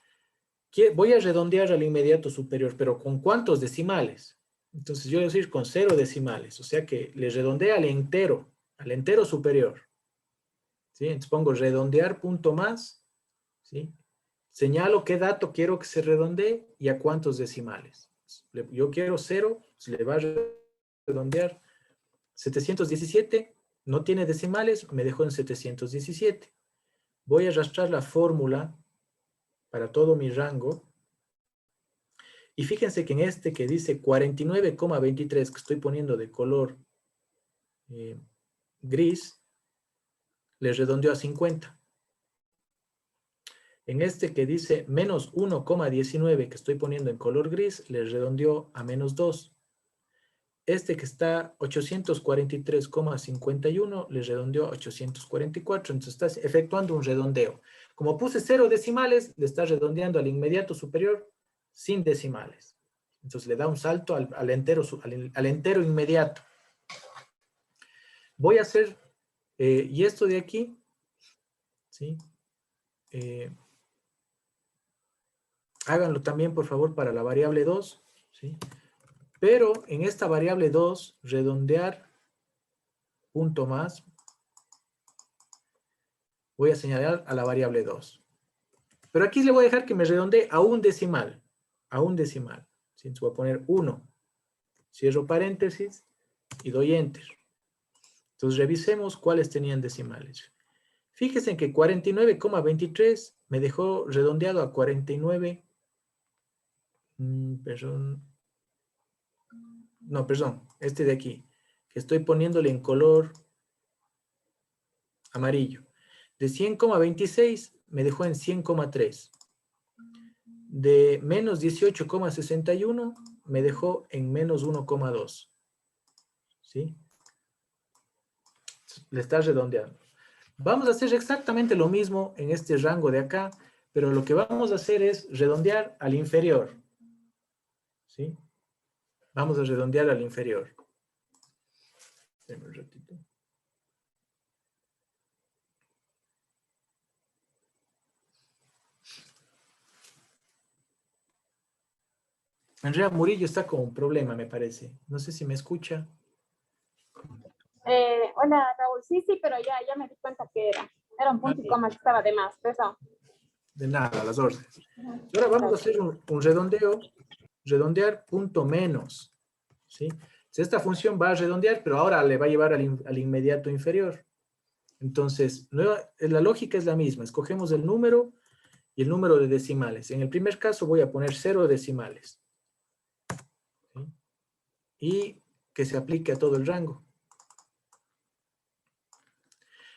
voy a redondear al inmediato superior, pero ¿con cuántos decimales? Entonces yo voy a decir con 0 decimales. O sea que le redondea al entero superior. ¿Sí? Entonces pongo redondear punto más. ¿Sí? Señalo qué dato quiero que se redondee y a cuántos decimales. Yo quiero 0, se le va a redondear 717, no tiene decimales, me dejó en 717. Voy a arrastrar la fórmula para todo mi rango. Y fíjense que en este que dice 49,23, que estoy poniendo de color gris, le redondeó a 50. En este que dice menos 1,19, que estoy poniendo en color gris, le redondeó a menos 2. Este que está 843,51, le redondeó a 844. Entonces está efectuando un redondeo. Como puse 0 decimales, le está redondeando al inmediato superior sin decimales. Entonces le da un salto al entero inmediato. Voy a hacer, y esto de aquí, ¿sí? Háganlo también, por favor, para la variable 2, ¿sí? Pero en esta variable 2, redondear punto más, voy a señalar a la variable 2. Pero aquí le voy a dejar que me redondee a un decimal. A un decimal. ¿Sí? Entonces voy a poner 1. Cierro paréntesis y doy enter. Entonces revisemos cuáles tenían decimales. Fíjense que 49,23 me dejó redondeado a 49. Perdón. No, perdón. Este de aquí. Que estoy poniéndole en color amarillo. De 100,26 me dejó en 100,3. De menos 18,61 me dejó en menos 1,2. ¿Sí? Le está redondeando. Vamos a hacer exactamente lo mismo en este rango de acá, pero lo que vamos a hacer es redondear al inferior. ¿Sí? Vamos a redondear al inferior. Espérame un ratito. Andrea Murillo está con un problema, me parece. No sé si me escucha. Hola, Raúl. Sí, pero ya me di cuenta que era un punto y coma que estaba de más. Perdón. De nada, a las órdenes. Ahora vamos a hacer un redondeo. Redondear punto menos. ¿Sí? Esta función va a redondear, pero ahora le va a llevar al inmediato inferior. Entonces, la lógica es la misma. Escogemos el número y el número de decimales. En el primer caso voy a poner 0 decimales. ¿Sí? Y que se aplique a todo el rango.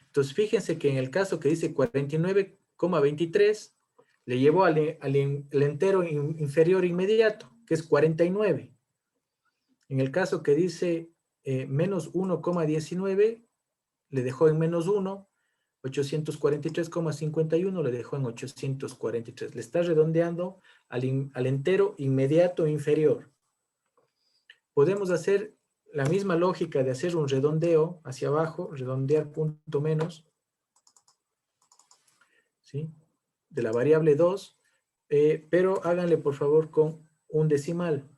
Entonces, fíjense que en el caso que dice 49,23, le llevó al entero inferior inmediato, que es 49. En el caso que dice menos 1,19, le dejó en menos 1, 843,51 le dejó en 843. Le está redondeando al entero inmediato inferior. Podemos hacer la misma lógica de hacer un redondeo hacia abajo, redondear punto menos, ¿sí? De la variable 2, pero háganle por favor con un decimal.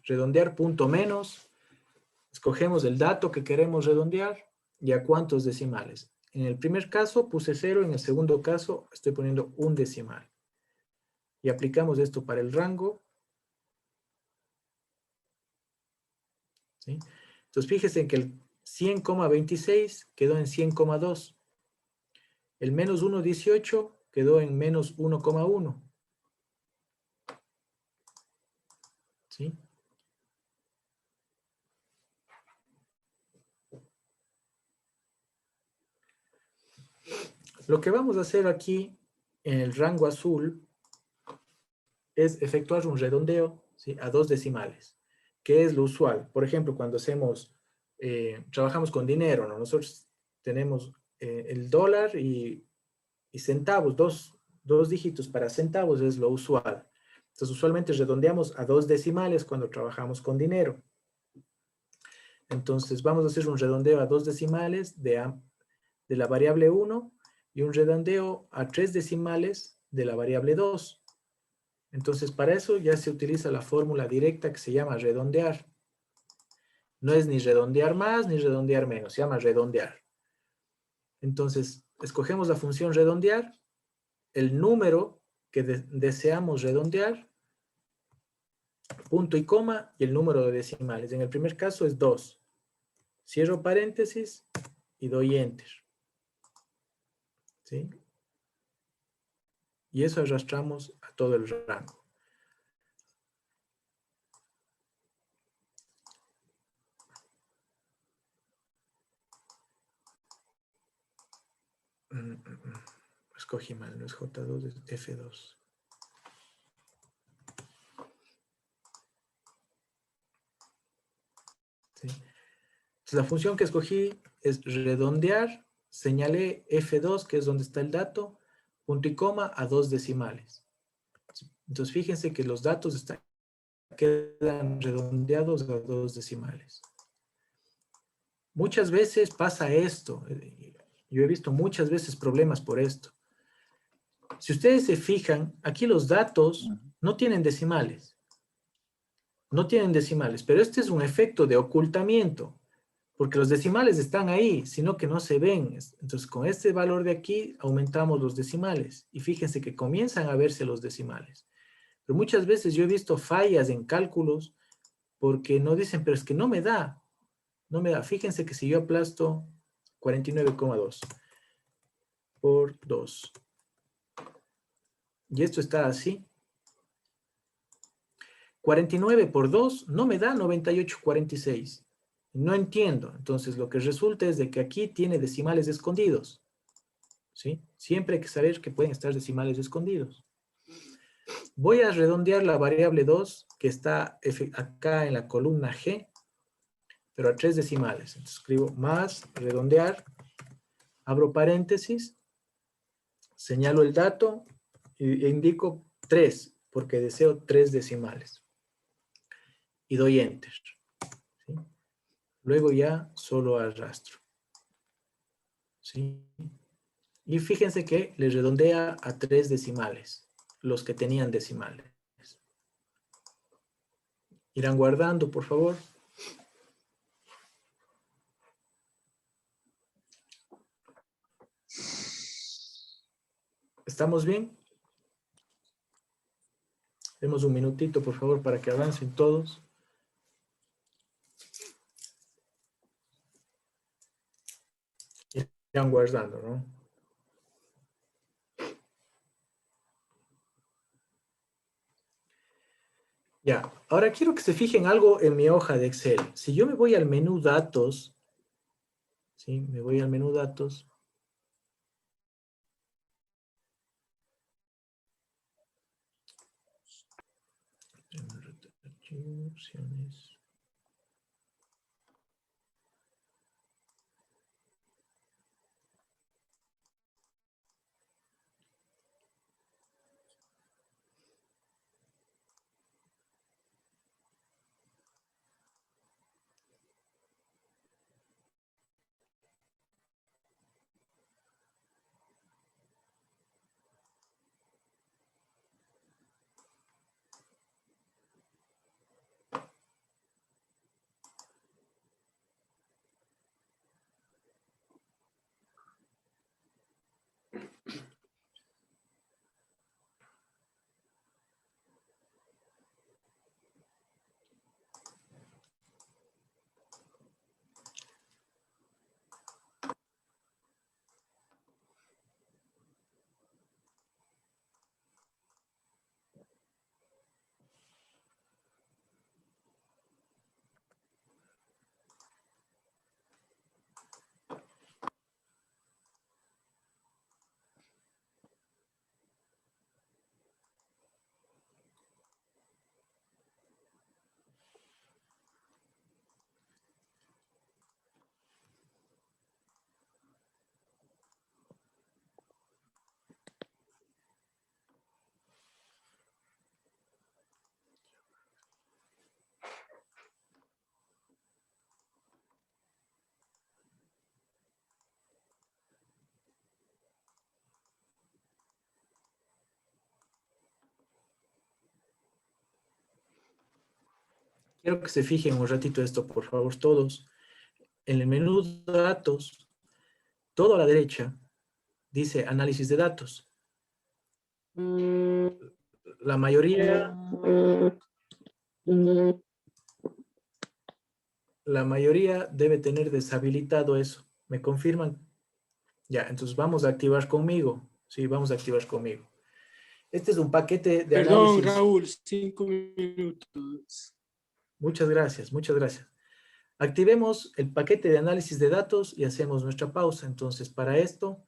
Redondear punto menos, escogemos el dato que queremos redondear y a cuántos decimales. En el primer caso puse 0, en el segundo caso estoy poniendo un decimal. Y aplicamos esto para el rango. ¿Sí? Entonces fíjense que el 100,26 quedó en 100,2. El menos 1,18 quedó en menos 1,1. ¿Sí? Lo que vamos a hacer aquí en el rango azul es efectuar un redondeo, ¿sí? A 2 decimales, que es lo usual. Por ejemplo, cuando trabajamos con dinero, ¿no? Nosotros tenemos el dólar y centavos, dos dígitos para centavos es lo usual. Entonces, usualmente redondeamos a 2 decimales cuando trabajamos con dinero. Entonces, vamos a hacer un redondeo a 2 decimales de la variable 1 y un redondeo a 3 decimales de la variable 2. Entonces, para eso ya se utiliza la fórmula directa que se llama redondear. No es ni redondear más ni redondear menos, se llama redondear. Entonces, escogemos la función redondear, el número que deseamos redondear, punto y coma, y el número de decimales. En el primer caso es 2. Cierro paréntesis y doy enter. ¿Sí? Y eso arrastramos a todo el rango. Escogí mal, no es J2, es F2. ¿Sí? Entonces, la función que escogí es redondear, señalé F2, que es donde está el dato, punto y coma a 2 decimales. Entonces, fíjense que los datos quedan redondeados a 2 decimales. Muchas veces pasa esto. Yo he visto muchas veces problemas por esto. Si ustedes se fijan, aquí los datos no tienen decimales. No tienen decimales, pero este es un efecto de ocultamiento, porque los decimales están ahí, sino que no se ven. Entonces, con este valor de aquí, aumentamos los decimales. Y fíjense que comienzan a verse los decimales. Pero muchas veces yo he visto fallas en cálculos porque no dicen, pero es que no me da. No me da. Fíjense que si yo aplasto 49,2 por 2. Y esto está así. 49 por 2 no me da 98,46. No entiendo. Entonces, lo que resulta es de que aquí tiene decimales escondidos. ¿Sí? Siempre hay que saber que pueden estar decimales escondidos. Voy a redondear la variable 2 que está acá en la columna G, pero a 3 decimales. Entonces, escribo más, redondear, abro paréntesis, señalo el dato e indico 3, porque deseo 3 decimales. Y doy enter. ¿Sí? Luego ya solo arrastro. ¿Sí? Y fíjense que le redondea a 3 decimales, los que tenían decimales. Irán guardando, por favor. ¿Estamos bien? Demos un minutito, por favor, para que avancen todos. Irán guardando, ¿no? Ya, ahora quiero que se fijen algo en mi hoja de Excel. Si yo me voy al menú datos, ¿sí? Me voy al menú datos. Opciones. Quiero que se fijen un ratito esto, por favor, todos. En el menú datos, todo a la derecha, dice análisis de datos. La mayoría debe tener deshabilitado eso. ¿Me confirman? Ya, entonces vamos a activar conmigo. Sí, vamos a activar conmigo. Este es un paquete de Perdón, análisis. Raúl, 5 minutos. Muchas gracias, muchas gracias. Activemos el paquete de análisis de datos y hacemos nuestra pausa. Entonces, para esto,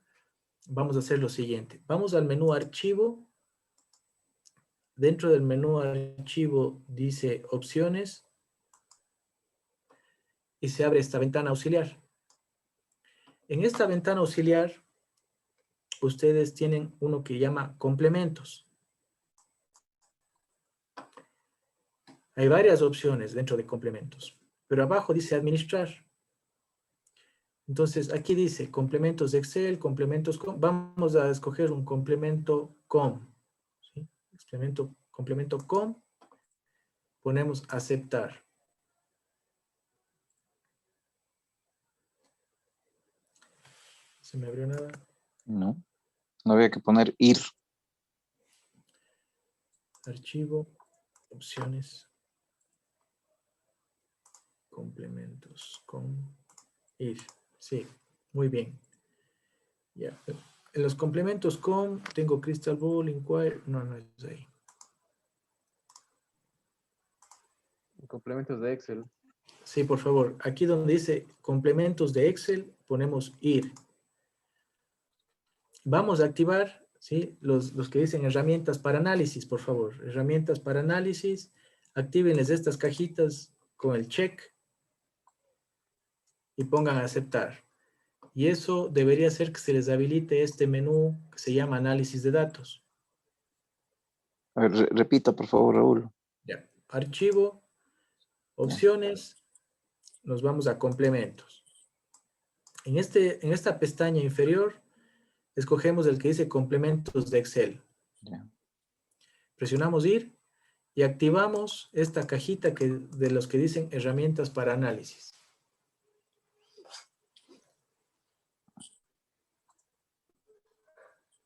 vamos a hacer lo siguiente. Vamos al menú archivo. Dentro del menú archivo dice opciones y se abre esta ventana auxiliar. En esta ventana auxiliar, ustedes tienen uno que llama complementos. Hay varias opciones dentro de complementos, pero abajo dice administrar. Entonces, aquí dice complementos de Excel, complementos com. Vamos a escoger un complemento com. ¿Sí? Complemento com. Ponemos aceptar. ¿Se me abrió nada? No, no había que poner ir. Archivo, opciones, complementos com, ir. Sí, muy bien. Ya. En los complementos com tengo Crystal Ball, Inquire. No, no es ahí. Complementos de Excel. Sí, por favor. Aquí donde dice complementos de Excel, ponemos ir. Vamos a activar, ¿sí? Los que dicen herramientas para análisis, por favor. Herramientas para análisis. Actívenles estas cajitas con el check y pongan aceptar. Y eso debería hacer que se les habilite este menú que se llama análisis de datos. A ver, repita, por favor, Raúl. Ya. Archivo, opciones, nos vamos a complementos. En esta pestaña inferior, escogemos el que dice complementos de Excel. Ya. Presionamos ir y activamos esta cajita de los que dicen herramientas para análisis.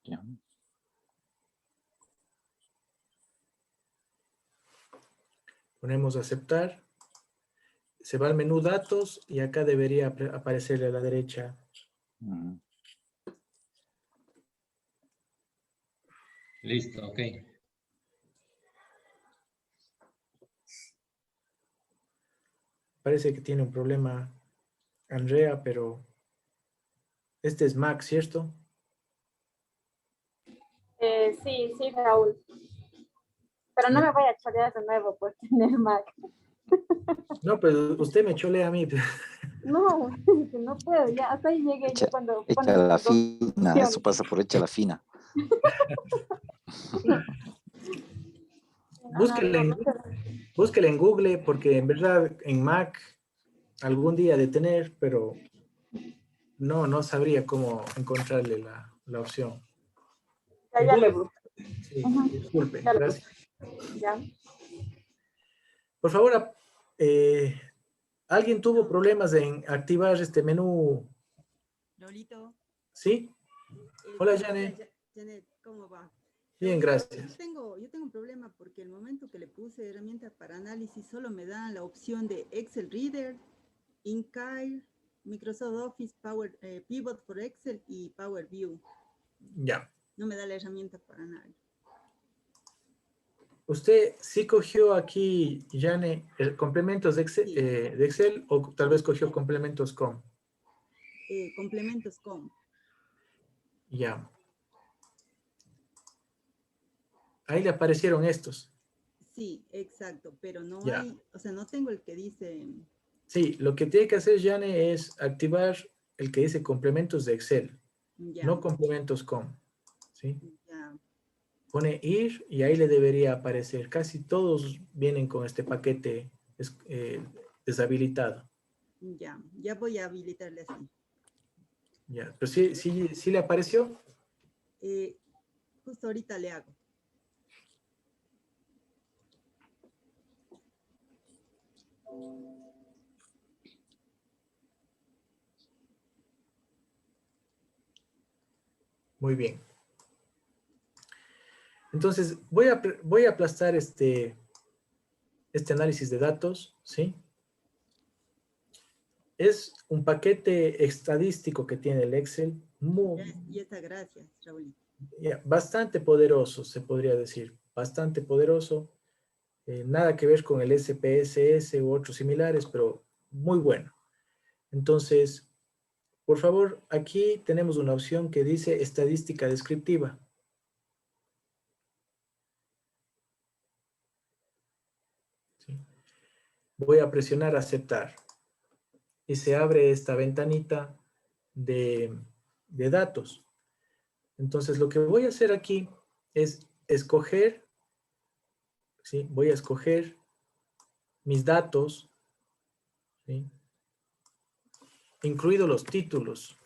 Ya. Ponemos aceptar. Se va al menú datos y acá debería aparecerle a la derecha. Ujú. Listo, ok. Parece que tiene un problema Andrea, pero este es Mac, ¿cierto? Sí, sí, Raúl. Pero no me voy a chorear de nuevo por tener Mac. No, pero usted me cholea a mí. No, que no puedo, ya hasta ahí llegué Echa, yo cuando echa pones la las dos fina, opciones. eso pasa por echa la fina. Búsquela en Google, porque en verdad en Mac algún día de tener, pero no sabría cómo encontrarle la opción. En Ya Google, lo busco. sí, Ujú, disculpe, ya lo gracias. busco. Ya. Por favor, ¿alguien tuvo problemas en activar este menú? Raulito. ¿Sí? Hola, Hola, Janet. Janet, ¿cómo va? Bien, gracias. Yo tengo un problema porque el momento que le puse herramienta para análisis solo me da la opción de Excel Reader, Inkai, Microsoft Office, Pivot for Excel y Power View. Ya. No me da la herramienta para análisis. ¿Usted sí cogió aquí, Jane, complementos de Excel, Sí. de Excel o tal vez cogió complementos com? Complementos com. Ya. Ahí le aparecieron estos. Sí, exacto, pero no Ya. hay, o sea, no tengo el que dice... Sí, lo que tiene que hacer, Jane, es activar el que dice complementos de Excel, Ya, no complementos com. ¿Sí? ya, Pone ir y ahí le debería aparecer. Casi todos vienen con este paquete deshabilitado. ya voy a habilitarle así. Ya. Pero sí le apareció. Justo ahorita le hago. Muy bien. Entonces, voy a aplastar este análisis de datos, ¿sí? Es un paquete estadístico que tiene el Excel, Y esta, gracias, Raúl. bastante poderoso, se podría decir, bastante poderoso. Nada que ver con el SPSS u otros similares, pero muy bueno. Entonces, por favor, aquí tenemos una opción que dice estadística descriptiva. ¿Sí? Voy a presionar aceptar. Y se abre esta ventanita de datos. Entonces, lo que voy a hacer aquí es escoger, ¿sí? Voy a escoger mis datos, ¿sí? Incluidos los títulos.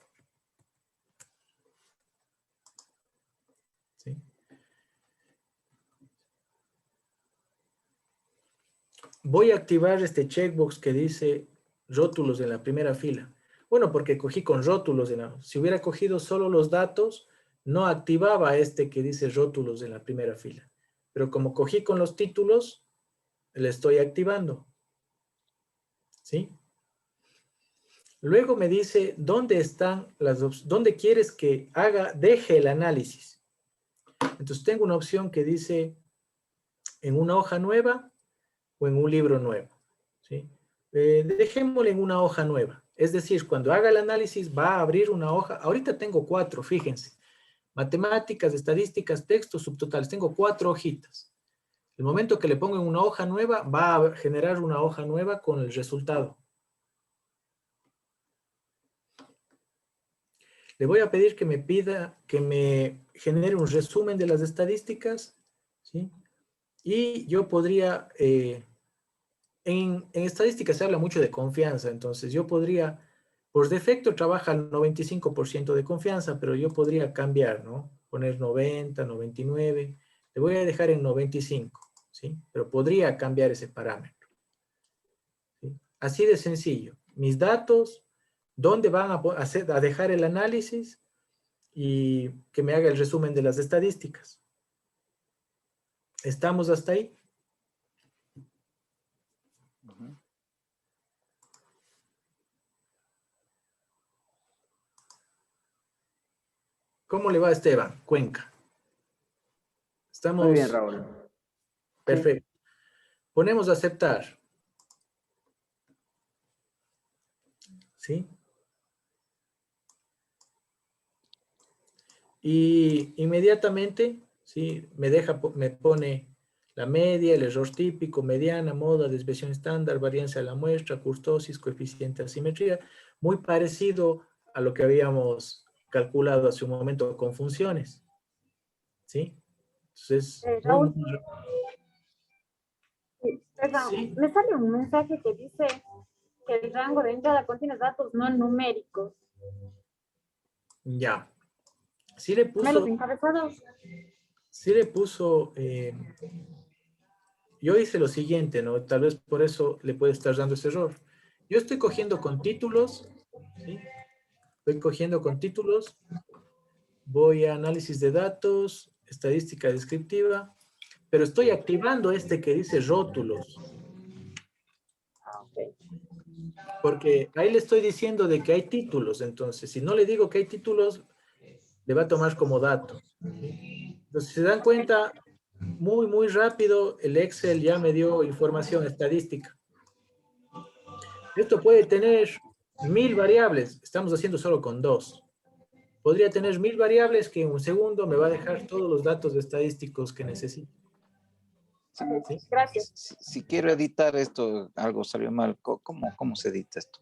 ¿Sí? Voy a activar este checkbox que dice rótulos en la primera fila. Bueno, porque cogí con rótulos. Si hubiera cogido solo los datos, no activaba este que dice rótulos en la primera fila. Pero como cogí con los títulos, le estoy activando. ¿Sí? Luego me dice dónde están dónde quieres que deje el análisis. Entonces tengo una opción que dice en una hoja nueva o en un libro nuevo. ¿Sí? Dejémosle en una hoja nueva. Es decir, cuando haga el análisis va a abrir una hoja. Ahorita tengo 4, fíjense. Matemáticas, estadísticas, textos, subtotales. Tengo 4 hojitas. El momento que le pongo en una hoja nueva, va a generar una hoja nueva con el resultado. Le voy a pedir que me genere un resumen de las estadísticas, ¿sí? Y yo podría, en estadística se habla mucho de confianza, entonces yo podría, por defecto trabaja al 95% de confianza, pero yo podría cambiar, ¿no? Poner 90, 99, le voy a dejar en 95, ¿sí? Pero podría cambiar ese parámetro. ¿Sí? Así de sencillo. Mis datos, dónde van a dejar el análisis y que me haga el resumen de las estadísticas. ¿Estamos hasta ahí? ¿Cómo le va a Esteban? Cuenca. Estamos... Muy bien, Raúl. Perfecto. Ponemos a aceptar. ¿Sí? Y inmediatamente, ¿sí? Me pone la media, el error típico, mediana, moda, desviación estándar, varianza de la muestra, kurtosis, coeficiente de asimetría, muy parecido a lo que habíamos calculado hace un momento con funciones. ¿Sí? Entonces, Raúl, muy... perdón, Sí. me sale un mensaje que dice que el rango de entrada contiene datos no numéricos. Ya. Sí le ¿Me los puso... encabezados? Sí le puso... yo hice lo siguiente, ¿no? Tal vez por eso le puede estar dando ese error. Yo estoy cogiendo con títulos, ¿sí? Estoy cogiendo con títulos, voy a análisis de datos, estadística descriptiva, pero estoy activando este que dice rótulos. Porque ahí le estoy diciendo de que hay títulos, entonces, si no le digo que hay títulos, le va a tomar como dato. ¿Sí? Entonces, si se dan cuenta, muy rápido, el Excel ya me dio información estadística. Esto puede tener 1000 variables, estamos haciendo solo con 2. Podría tener 1000 variables que en un segundo me va a dejar todos los datos estadísticos que necesito. ¿Sí? Gracias. Si quiero editar esto, algo salió mal, ¿cómo se edita esto?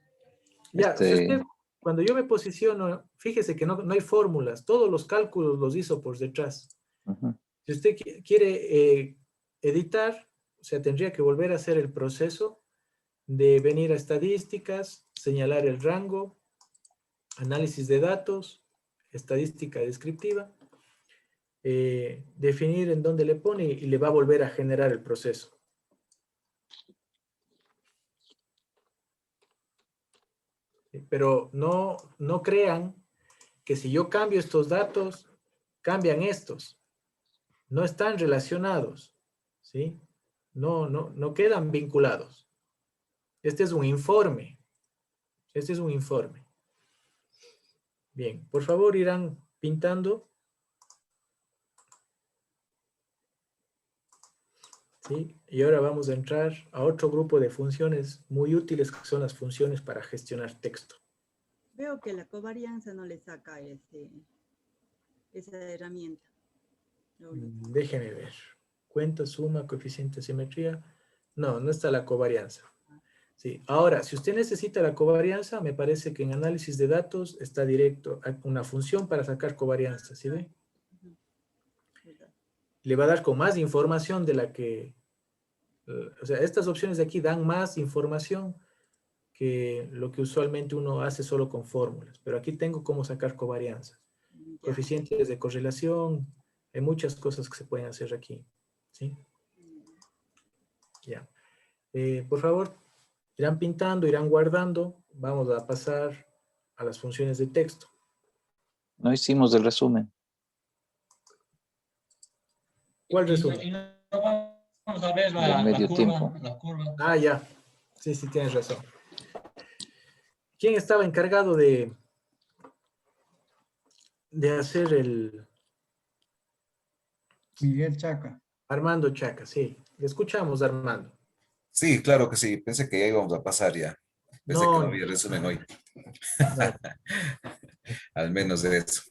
Ya, si usted, cuando yo me posiciono, fíjese que no hay fórmulas, todos los cálculos los hizo por detrás. Si usted quiere editar, o sea, tendría que volver a hacer el proceso de venir a estadísticas, señalar el rango, análisis de datos, estadística descriptiva, definir en dónde le pone y le va a volver a generar el proceso. Pero no crean que si yo cambio estos datos, cambian estos. No están relacionados, ¿sí? No quedan vinculados. Este es un informe. Este es un informe. Bien, por favor irán pintando. ¿Sí? Y ahora vamos a entrar a otro grupo de funciones muy útiles, que son las funciones para gestionar texto. Veo que la covarianza no le saca esa herramienta. Déjenme ver. Cuenta, suma, coeficiente de simetría. No está la covarianza. Sí. Ahora, si usted necesita la covarianza, me parece que en análisis de datos está directo a una función para sacar covarianza, ¿sí ve? Le va a dar con más información de la que... o sea, estas opciones de aquí dan más información que lo que usualmente uno hace solo con fórmulas. Pero aquí tengo cómo sacar covarianza. Coeficientes de correlación, hay muchas cosas que se pueden hacer aquí. ¿Sí? Ya. Por favor, irán pintando, irán guardando. Vamos a pasar a las funciones de texto. No hicimos el resumen. ¿Cuál resumen? Vamos a ver Del medio tiempo. la curva. Ah, ya. Sí, tienes razón. ¿Quién estaba encargado de hacer el... Miguel Chaca. Armando Chaca, sí. Le escuchamos, Armando. Sí, claro que sí. Pensé que ya íbamos a pasar ya. Pensé que no había resumen hoy. No. Al menos de eso.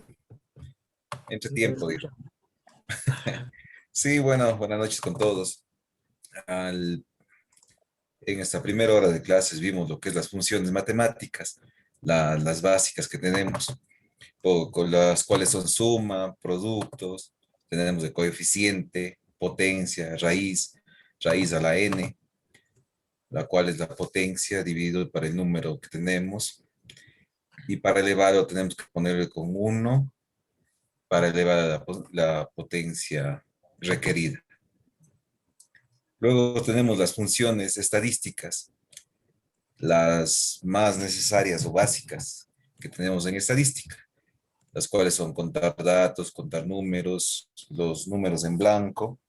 Entre tiempo, digo. Sí, bueno, buenas noches con todos. En esta primera hora de clases vimos lo que es las funciones matemáticas, las básicas que tenemos, con las cuales son suma, productos, tenemos el coeficiente, potencia, raíz a la n, la cual es la potencia dividido para el número que tenemos, y para elevarlo tenemos que ponerle con 1 para elevar a la potencia requerida. Luego tenemos las funciones estadísticas, las más necesarias o básicas que tenemos en estadística, las cuales son contar datos, contar números, los números en blanco,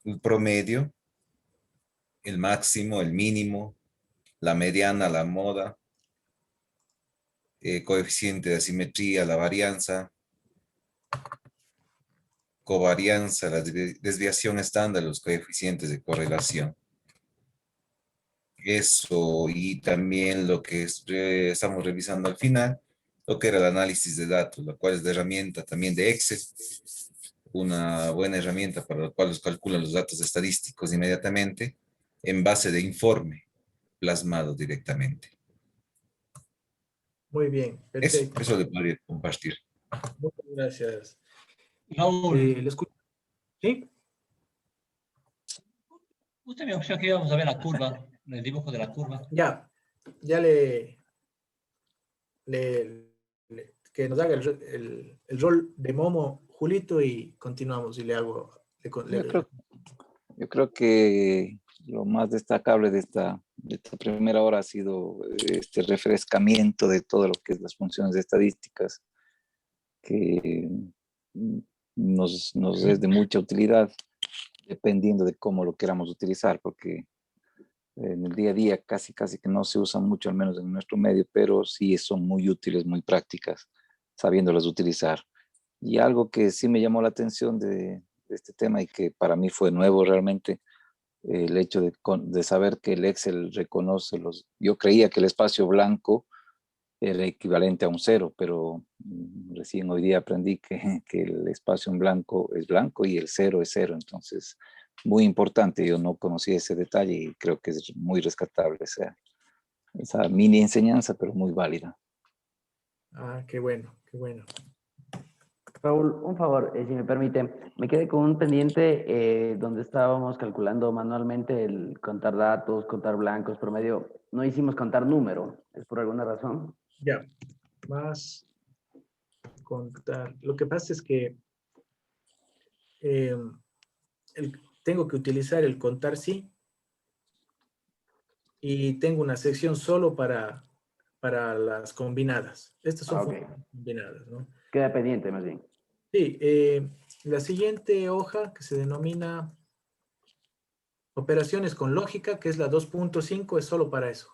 el promedio, el máximo, el mínimo, la mediana, la moda, coeficiente de asimetría, la varianza, covarianza, la desviación estándar, los coeficientes de correlación. Eso, y también lo que estamos revisando al final, lo que era el análisis de datos, la cual es de herramienta también de Excel, una buena herramienta para la cual los calculan los datos estadísticos inmediatamente en base de informe plasmado directamente. Muy bien, perfecto. Eso le podría compartir. Muchas gracias. Raúl, ¿Le escucho? ¿Sí? usted me dijo que íbamos a ver la curva, el dibujo de la curva. Ya que nos haga el rol de Momo, Julito, y continuamos y le hago... Yo creo que lo más destacable de esta primera hora ha sido este refrescamiento de todo lo que es las funciones estadísticas, que nos es de mucha utilidad, dependiendo de cómo lo queramos utilizar, porque en el día a día casi que no se usan mucho, al menos en nuestro medio, pero sí son muy útiles, muy prácticas, sabiéndolas utilizar. Y algo que sí me llamó la atención de este tema y que para mí fue nuevo realmente, el hecho de saber que el Excel reconoce yo creía que el espacio blanco era equivalente a un 0, pero recién hoy día aprendí que el espacio en blanco es blanco y el 0 es 0, entonces muy importante, yo no conocía ese detalle y creo que es muy rescatable esa mini enseñanza, pero muy válida. Ah, qué bueno, qué bueno. Raúl, un favor, si me permite, me quedé con un pendiente donde estábamos calculando manualmente el contar datos, contar blancos, promedio. No hicimos contar número, ¿es por alguna razón? Ya, más contar. Lo que pasa es que tengo que utilizar el contar sí y tengo una sección solo para las combinadas. Estas son funciones combinadas, ¿no? Queda pendiente más bien. Sí, la siguiente hoja que se denomina operaciones con lógica, que es la 2.5, es solo para eso.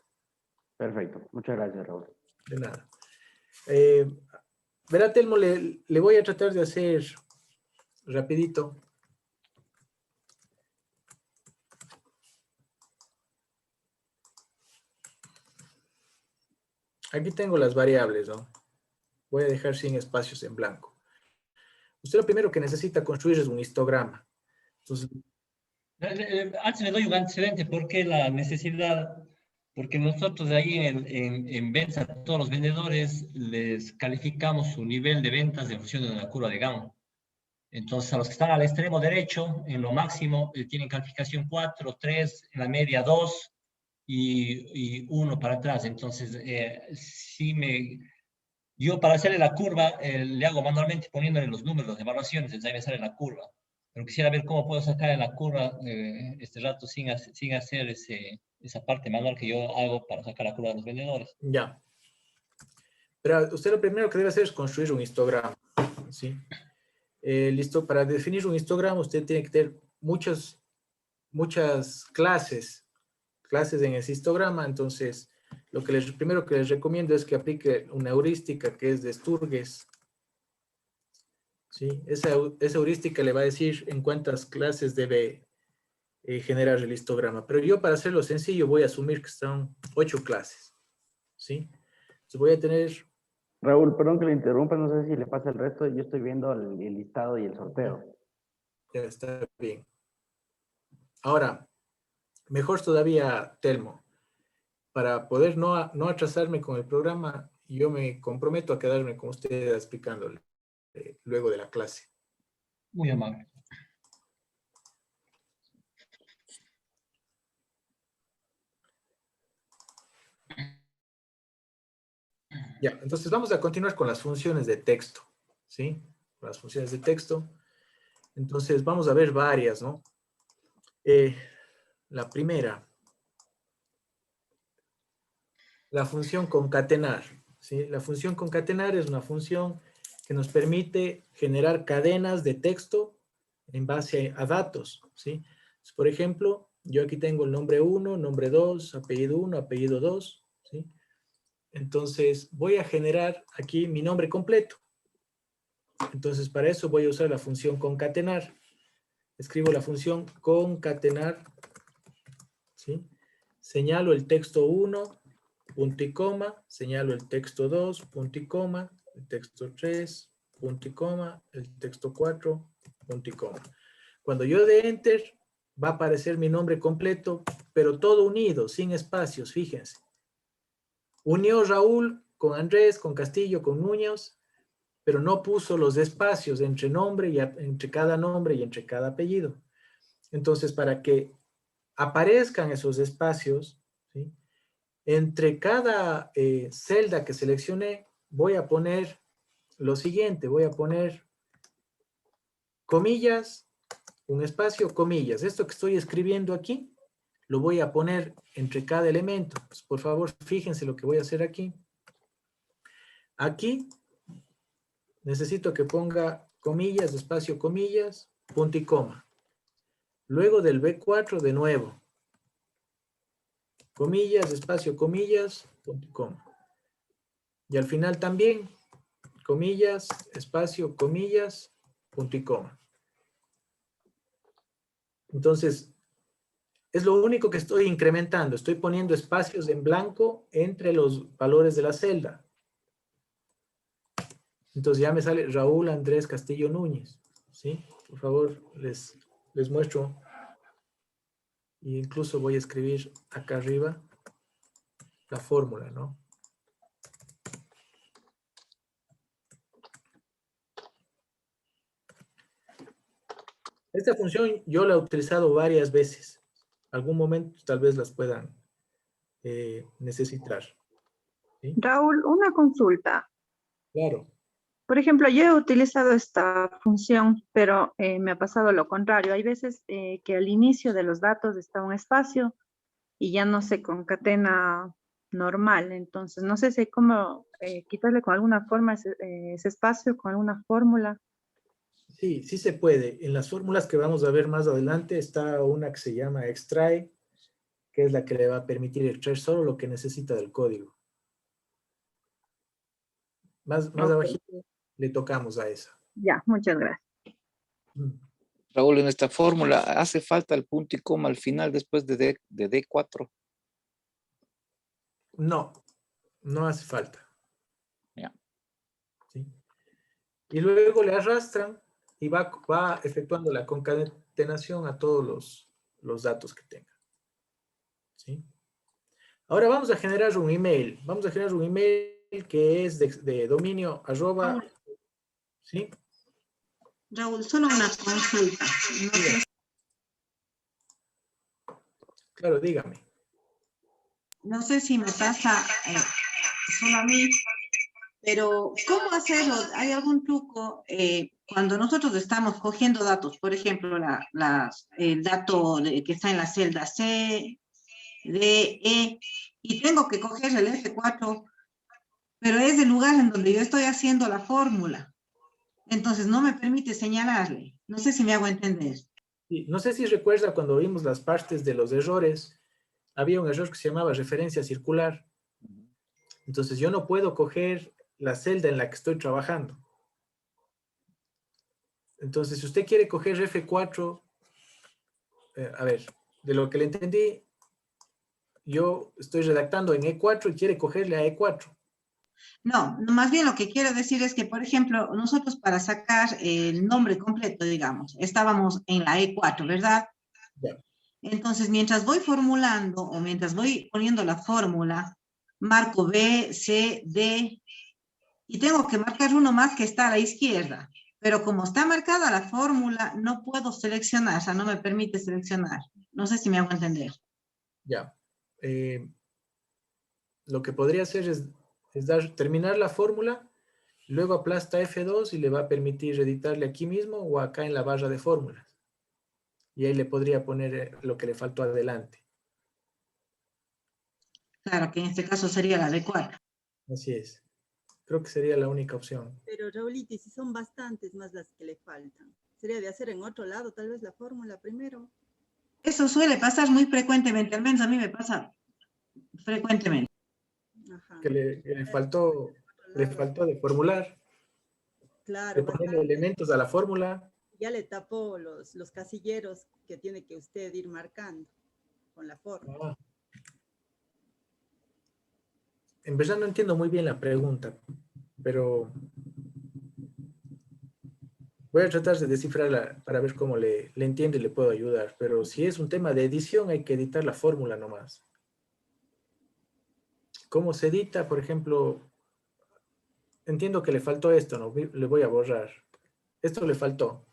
Perfecto, muchas gracias, Raúl. De nada. Verá, Telmo, le voy a tratar de hacer rapidito. Aquí tengo las variables, ¿no? Voy a dejar sin espacios en blanco. Usted lo primero que necesita construir es un histograma. Entonces, Antes le doy un antecedente, ¿por qué la necesidad? Porque nosotros de ahí en ventas a todos los vendedores les calificamos su nivel de ventas en función de una curva de Gauss. Entonces, a los que están al extremo derecho, en lo máximo, tienen calificación 4, 3, en la media 2 y 1 para atrás. Entonces, yo para hacerle la curva, le hago manualmente poniéndole los números de evaluaciones, entonces ahí me sale la curva. Pero quisiera ver cómo puedo sacar en la curva este rato sin hacer esa parte manual que yo hago para sacar la curva de los vendedores. Ya. Pero usted lo primero que debe hacer es construir un histograma, ¿sí? Listo, para definir un histograma usted tiene que tener muchas clases en ese histograma. Entonces, primero que les recomiendo es que aplique una heurística que es de Sturges. ¿Sí? Esa heurística le va a decir en cuántas clases debe generar el histograma. Pero yo, para hacerlo sencillo, voy a asumir que son 8 clases. ¿Sí? Entonces voy a tener... Raúl, perdón que le interrumpa, no sé si le pasa el resto, yo estoy viendo el listado y el sorteo. Ya está bien. Ahora, mejor todavía, Telmo, para poder no atrasarme con el programa, yo me comprometo a quedarme con usted explicándole luego de la clase. Muy amable. Ya, entonces vamos a continuar con las funciones de texto, ¿sí? Las funciones de texto. Entonces vamos a ver varias, ¿no? La primera, la función concatenar, ¿sí? La función concatenar es una función que nos permite generar cadenas de texto en base a datos, ¿sí? Por ejemplo, yo aquí tengo el nombre 1, nombre 2, apellido 1, apellido 2, ¿sí? Entonces, voy a generar aquí mi nombre completo. Entonces, para eso voy a usar la función concatenar. Escribo la función concatenar, ¿sí? Señalo el texto 1, punto y coma, señalo el texto 2, punto y coma, el texto 3, punto y coma, el texto 4, punto y coma. Cuando yo dé Enter, va a aparecer mi nombre completo, pero todo unido, sin espacios, fíjense. Unió Raúl con Andrés, con Castillo, con Muñoz, pero no puso los espacios entre nombre y entre cada nombre y entre cada apellido. Entonces, para que aparezcan esos espacios, ¿sí? Entre cada celda que seleccioné, voy a poner lo siguiente, voy a poner comillas, un espacio, comillas. Esto que estoy escribiendo aquí, lo voy a poner entre cada elemento. Pues, por favor, fíjense lo que voy a hacer aquí. Aquí necesito que ponga comillas, espacio, comillas, punto y coma. Luego del B4 de nuevo. Comillas, espacio, comillas, punto y coma. Y al final también, comillas, espacio, comillas, punto y coma. Entonces, es lo único que estoy incrementando. Estoy poniendo espacios en blanco entre los valores de la celda. Entonces ya me sale Raúl Andrés Castillo Núñez. ¿Sí? Por favor, les muestro. E incluso voy a escribir acá arriba la fórmula, ¿no? Esta función yo la he utilizado varias veces. Algún momento tal vez las puedan necesitar. ¿Sí? Raúl, una consulta. Claro. Por ejemplo, yo he utilizado esta función, pero me ha pasado lo contrario. Hay veces que al inicio de los datos está un espacio y ya no se concatena normal. Entonces, no sé si hay cómo quitarle con alguna forma ese espacio, con alguna fórmula. Sí, sí se puede. En las fórmulas que vamos a ver más adelante está una que se llama extrae, que es la que le va a permitir extraer solo lo que necesita del código. Más Okay. abajito le tocamos a esa. Ya, muchas gracias. Raúl, en esta fórmula hace falta el punto y coma al final después de D4. No, no hace falta. Ya. ¿Sí? Y luego le arrastran y va efectuando la concatenación a todos los datos que tenga. ¿Sí? Ahora vamos a generar un email. Vamos a generar un email que es de dominio @ ¿sí? Raúl, solo una consulta. No sé. Claro, dígame. No sé si me pasa solo a mí, pero ¿cómo hacerlo? ¿Hay algún truco cuando nosotros estamos cogiendo datos? Por ejemplo, el dato que está en la celda C, D, E, y tengo que coger el F4, pero es el lugar en donde yo estoy haciendo la fórmula. Entonces no me permite señalarle. No sé si me hago entender. Sí, no sé si recuerda cuando vimos las partes de los errores, había un error que se llamaba referencia circular. Entonces yo no puedo coger la celda en la que estoy trabajando. Entonces, si usted quiere coger F4, a ver, de lo que le entendí, yo estoy redactando en E4 y quiere cogerle a E4. No, más bien lo que quiero decir es que, por ejemplo, nosotros para sacar el nombre completo, digamos, estábamos en la E4, ¿verdad? Ya. Entonces, mientras voy formulando o mientras voy poniendo la fórmula, marco B, C, D, y tengo que marcar uno más que está a la izquierda. Pero como está marcada la fórmula, no puedo seleccionar, o sea, no me permite seleccionar. No sé si me hago entender. Ya. Lo que podría hacer es terminar la fórmula, luego aplasta F2 y le va a permitir editarle aquí mismo o acá en la barra de fórmulas. y ahí le podría poner lo que le faltó adelante. Claro, que en este caso sería la adecuada. Así es. Creo que sería la única opción. Pero Raulito, y si son bastantes más las que le faltan, sería de hacer en otro lado tal vez la fórmula primero. Eso suele pasar muy frecuentemente, al menos a mí me pasa frecuentemente. Ajá. Que le faltó de formular, Claro, de ponerle bastante. elementos a la fórmula. Ya le tapó los casilleros que tiene que usted ir marcando con la fórmula. Ah. En verdad no entiendo muy bien la pregunta, pero voy a tratar de descifrarla para ver cómo le entiendo y le puedo ayudar. Pero si es un tema de edición, hay que editar la fórmula nomás. ¿Cómo se edita? Por ejemplo, entiendo que le faltó esto, ¿no? Le voy a borrar. Esto le faltó.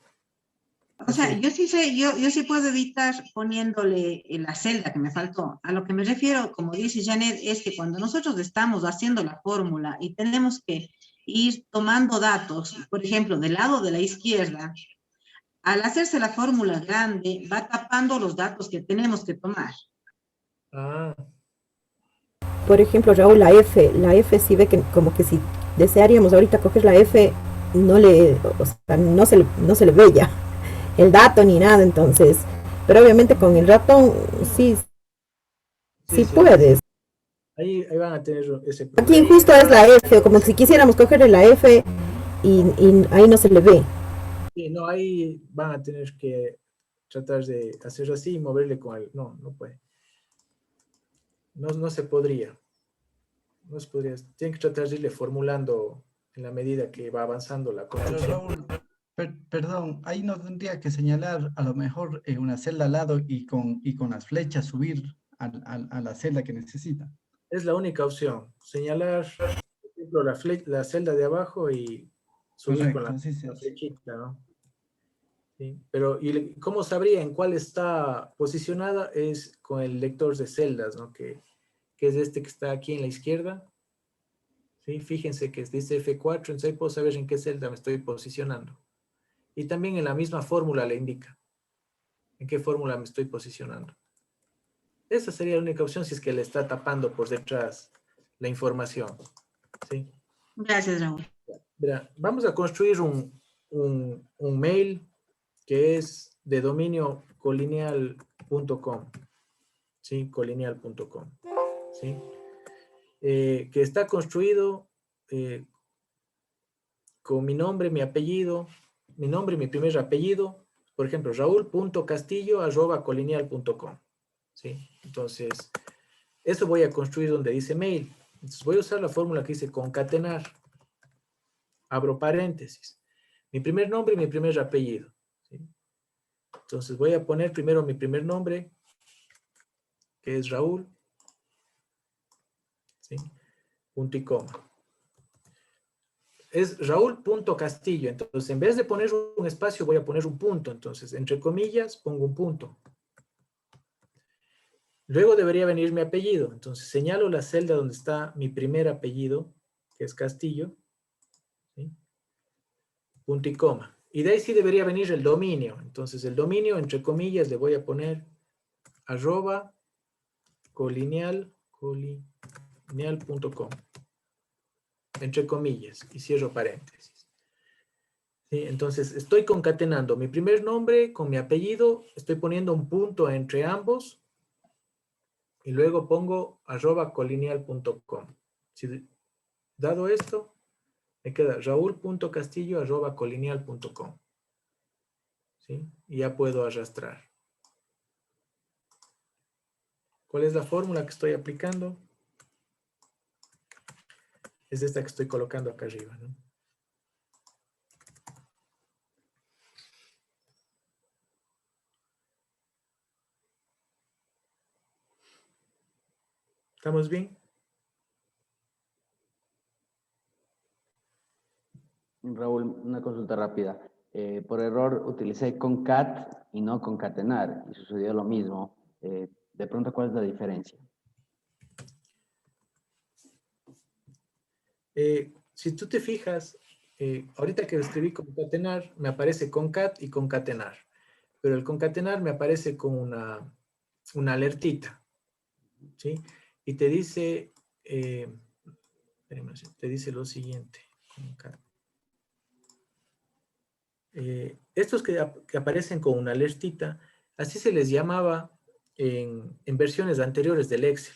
O sea, yo sí sé, yo sí puedo editar poniéndole la celda que me faltó. A lo que me refiero, como dice Janet, es que cuando nosotros estamos haciendo la fórmula y tenemos que ir tomando datos, por ejemplo, del lado de la izquierda, al hacerse la fórmula grande, va tapando los datos que tenemos que tomar. Ah, Por ejemplo, Raúl, la F sí ve que como que si desearíamos ahorita coger la F, no se le ve ya el dato ni nada, entonces, pero obviamente con el ratón sí puedes. ahí van a tener ese problema. Aquí justo es la F, como si quisiéramos coger la F y ahí no se le ve. Sí, no, ahí van a tener que tratar de hacer así y moverle con el... No, no puede. No se podría. No se podría. Tienen que tratar de irle formulando en la medida que va avanzando la Pero construcción. Raúl, perdón, ahí no tendría que señalar a lo mejor una celda al lado y con las flechas subir a la celda que necesita. Es la única opción. Señalar, por ejemplo, la celda de abajo y subir con Correcto, la así se hace. flechita, ¿no? Sí, pero ¿y cómo sabría en cuál está posicionada? Es con el lector de celdas, ¿no? Que es este que está aquí en la izquierda. ¿Sí? Fíjense que dice F4, entonces ahí puedo saber en qué celda me estoy posicionando. Y también en la misma fórmula le indica en qué fórmula me estoy posicionando. Esa sería la única opción si es que le está tapando por detrás la información. ¿Sí? Gracias, Raúl. Verá, vamos a construir un mail que es de dominio colineal.com. ¿Sí? Colineal.com. ¿Sí? Que está construido con mi nombre, mi apellido, mi nombre y mi primer apellido, por ejemplo, raúl.castillo@colineal.com. ¿Sí? Entonces, eso voy a construir donde dice mail. Entonces, voy a usar la fórmula que dice concatenar. Abro paréntesis. Mi primer nombre y mi primer apellido. ¿Sí? Entonces, voy a poner primero mi primer nombre, que es Raúl. ¿Sí? Punto y coma. Es Raúl.castillo. Entonces, en vez de poner un espacio, voy a poner un punto. Entonces, entre comillas, pongo un punto. Luego debería venir mi apellido. Entonces, señalo la celda donde está mi primer apellido, que es Castillo. ¿Sí? Punto y coma. Y de ahí sí debería venir el dominio. Entonces, el dominio, entre comillas, le voy a poner @colineal.com. Entre comillas. Y cierro paréntesis. ¿Sí? Entonces, estoy concatenando mi primer nombre con mi apellido. Estoy poniendo un punto entre ambos. Y luego pongo @colineal.com. Si, dado esto, me queda raúl.castillo@colineal.com. ¿Sí? Y ya puedo arrastrar. ¿Cuál es la fórmula que estoy aplicando? Es esta que estoy colocando acá arriba, ¿no? ¿Estamos bien? Raúl, una consulta rápida. Por error utilicé concat y no concatenar y sucedió lo mismo. De pronto, ¿cuál es la diferencia? Si tú te fijas, ahorita que escribí concatenar, me aparece concat y concatenar. pero el concatenar me aparece con una alertita, ¿sí? Y te dice, te dice lo siguiente. Estos que aparecen con una alertita, así se les llamaba en versiones anteriores del Excel.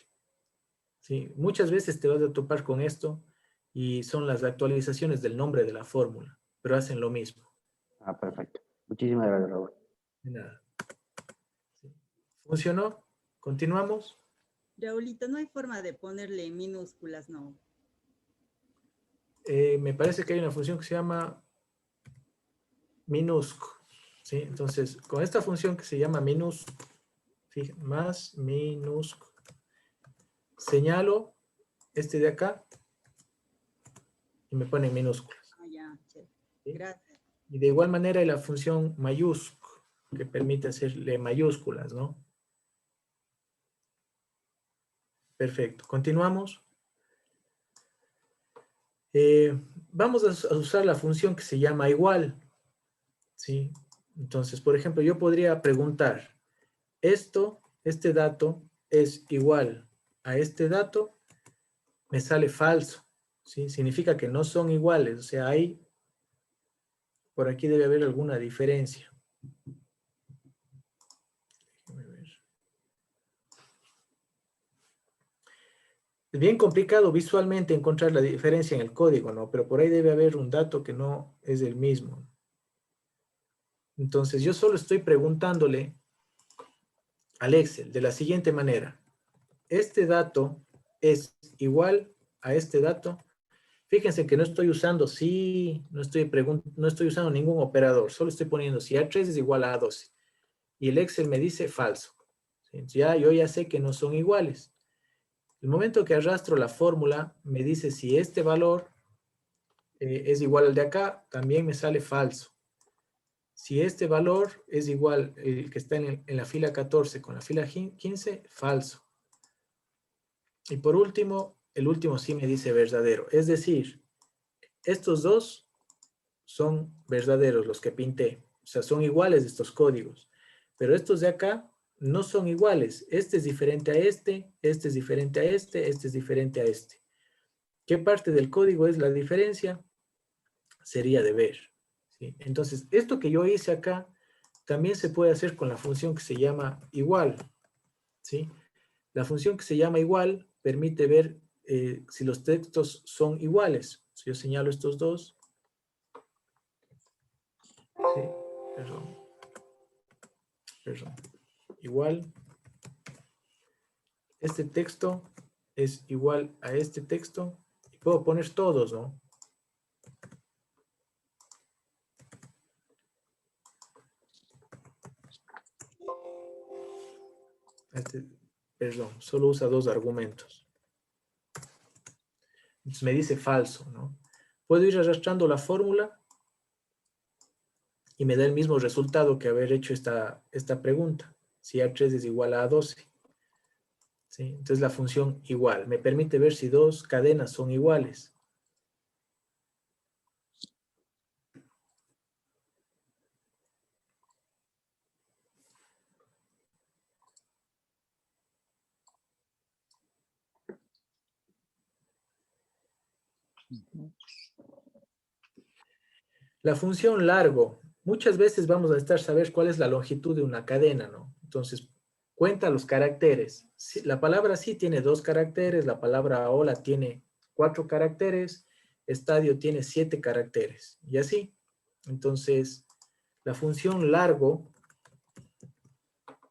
¿Sí? Muchas veces te vas a topar con esto y son las actualizaciones del nombre de la fórmula, pero hacen lo mismo. Ah, perfecto. Muchísimas gracias, Raúl. De nada. ¿Sí? ¿Funcionó? ¿Continuamos? Raulito, no hay forma de ponerle minúsculas, no. Me parece que hay una función que se llama minusc, ¿sí? Entonces, con esta función que se llama minusc, más minusc, señalo este de acá y me pone en minúsculas. Ah, ya, chévere. ¿Sí? Gracias. Y de igual manera hay la función mayusc, que permite hacerle mayúsculas, ¿no? Perfecto. Continuamos. Vamos a usar la función que se llama igual, ¿sí? Entonces, por ejemplo, yo podría preguntar, este dato es igual a este dato, me sale falso, ¿sí? Significa que no son iguales, o sea, por aquí debe haber alguna diferencia. Déjame ver. Es bien complicado visualmente encontrar la diferencia en el código, ¿no? Pero por ahí debe haber un dato que no es el mismo. Entonces, yo solo estoy preguntándole al Excel de la siguiente manera. Este dato es igual a este dato. Fíjense que no estoy usando no estoy usando ningún operador. Solo estoy poniendo si A3 es igual a A12. Y el Excel me dice falso. ¿Sí? Yo ya sé que no son iguales. El momento que arrastro la fórmula, me dice si este valor es igual al de acá, también me sale falso. Si este valor es igual, el que está en la fila 14 con la fila 15, falso. Y por último, el último sí me dice verdadero. Es decir, estos dos son verdaderos, los que pinté. O sea, son iguales estos códigos. Pero estos de acá no son iguales. Este es diferente a este es diferente a este es diferente a este. ¿Qué parte del código es la diferencia? Sería de ver. ¿Sí? Entonces, esto que yo hice acá también se puede hacer con la función que se llama igual. ¿Sí? La función que se llama igual permite ver si los textos son iguales. Si yo señalo estos dos. Sí, perdón. Igual. Este texto es igual a este texto. Y puedo poner todos, ¿no? Perdón, solo usa dos argumentos. Entonces me dice falso, ¿no? Puedo ir arrastrando la fórmula y me da el mismo resultado que haber hecho esta pregunta. Si A3 es igual a A12. ¿Sí? Entonces la función igual me permite ver si dos cadenas son iguales. La función largo. Muchas veces vamos a saber cuál es la longitud de una cadena, ¿no? Entonces, cuenta los caracteres. La palabra sí tiene 2 caracteres, la palabra hola tiene 4 caracteres, estadio tiene 7 caracteres, y así. Entonces, la función largo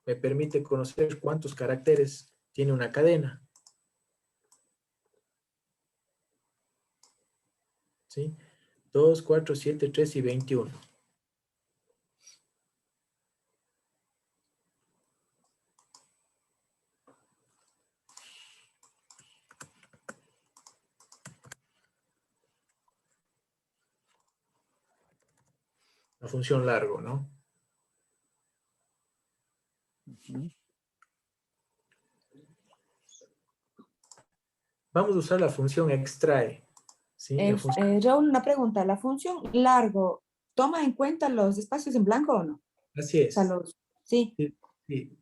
me permite conocer cuántos caracteres tiene una cadena. ¿Sí? 2, 4, 7, 3 y 21. La función largo, ¿no? Vamos a usar la función extrae. ¿Sí? Raúl, una pregunta. ¿La función largo toma en cuenta los espacios en blanco o no? Así es. Sí. Sí, sí.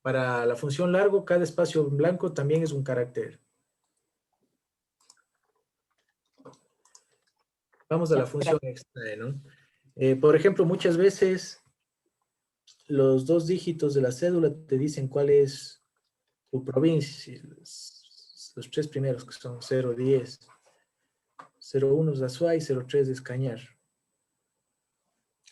Para la función largo, cada espacio en blanco también es un carácter. Vamos a la función extrae, ¿no? Por ejemplo, muchas veces los 2 dígitos de la cédula te dicen cuál es tu provincia. Los 3 primeros que son 010. 01 es Azuay, 03 es Cañar.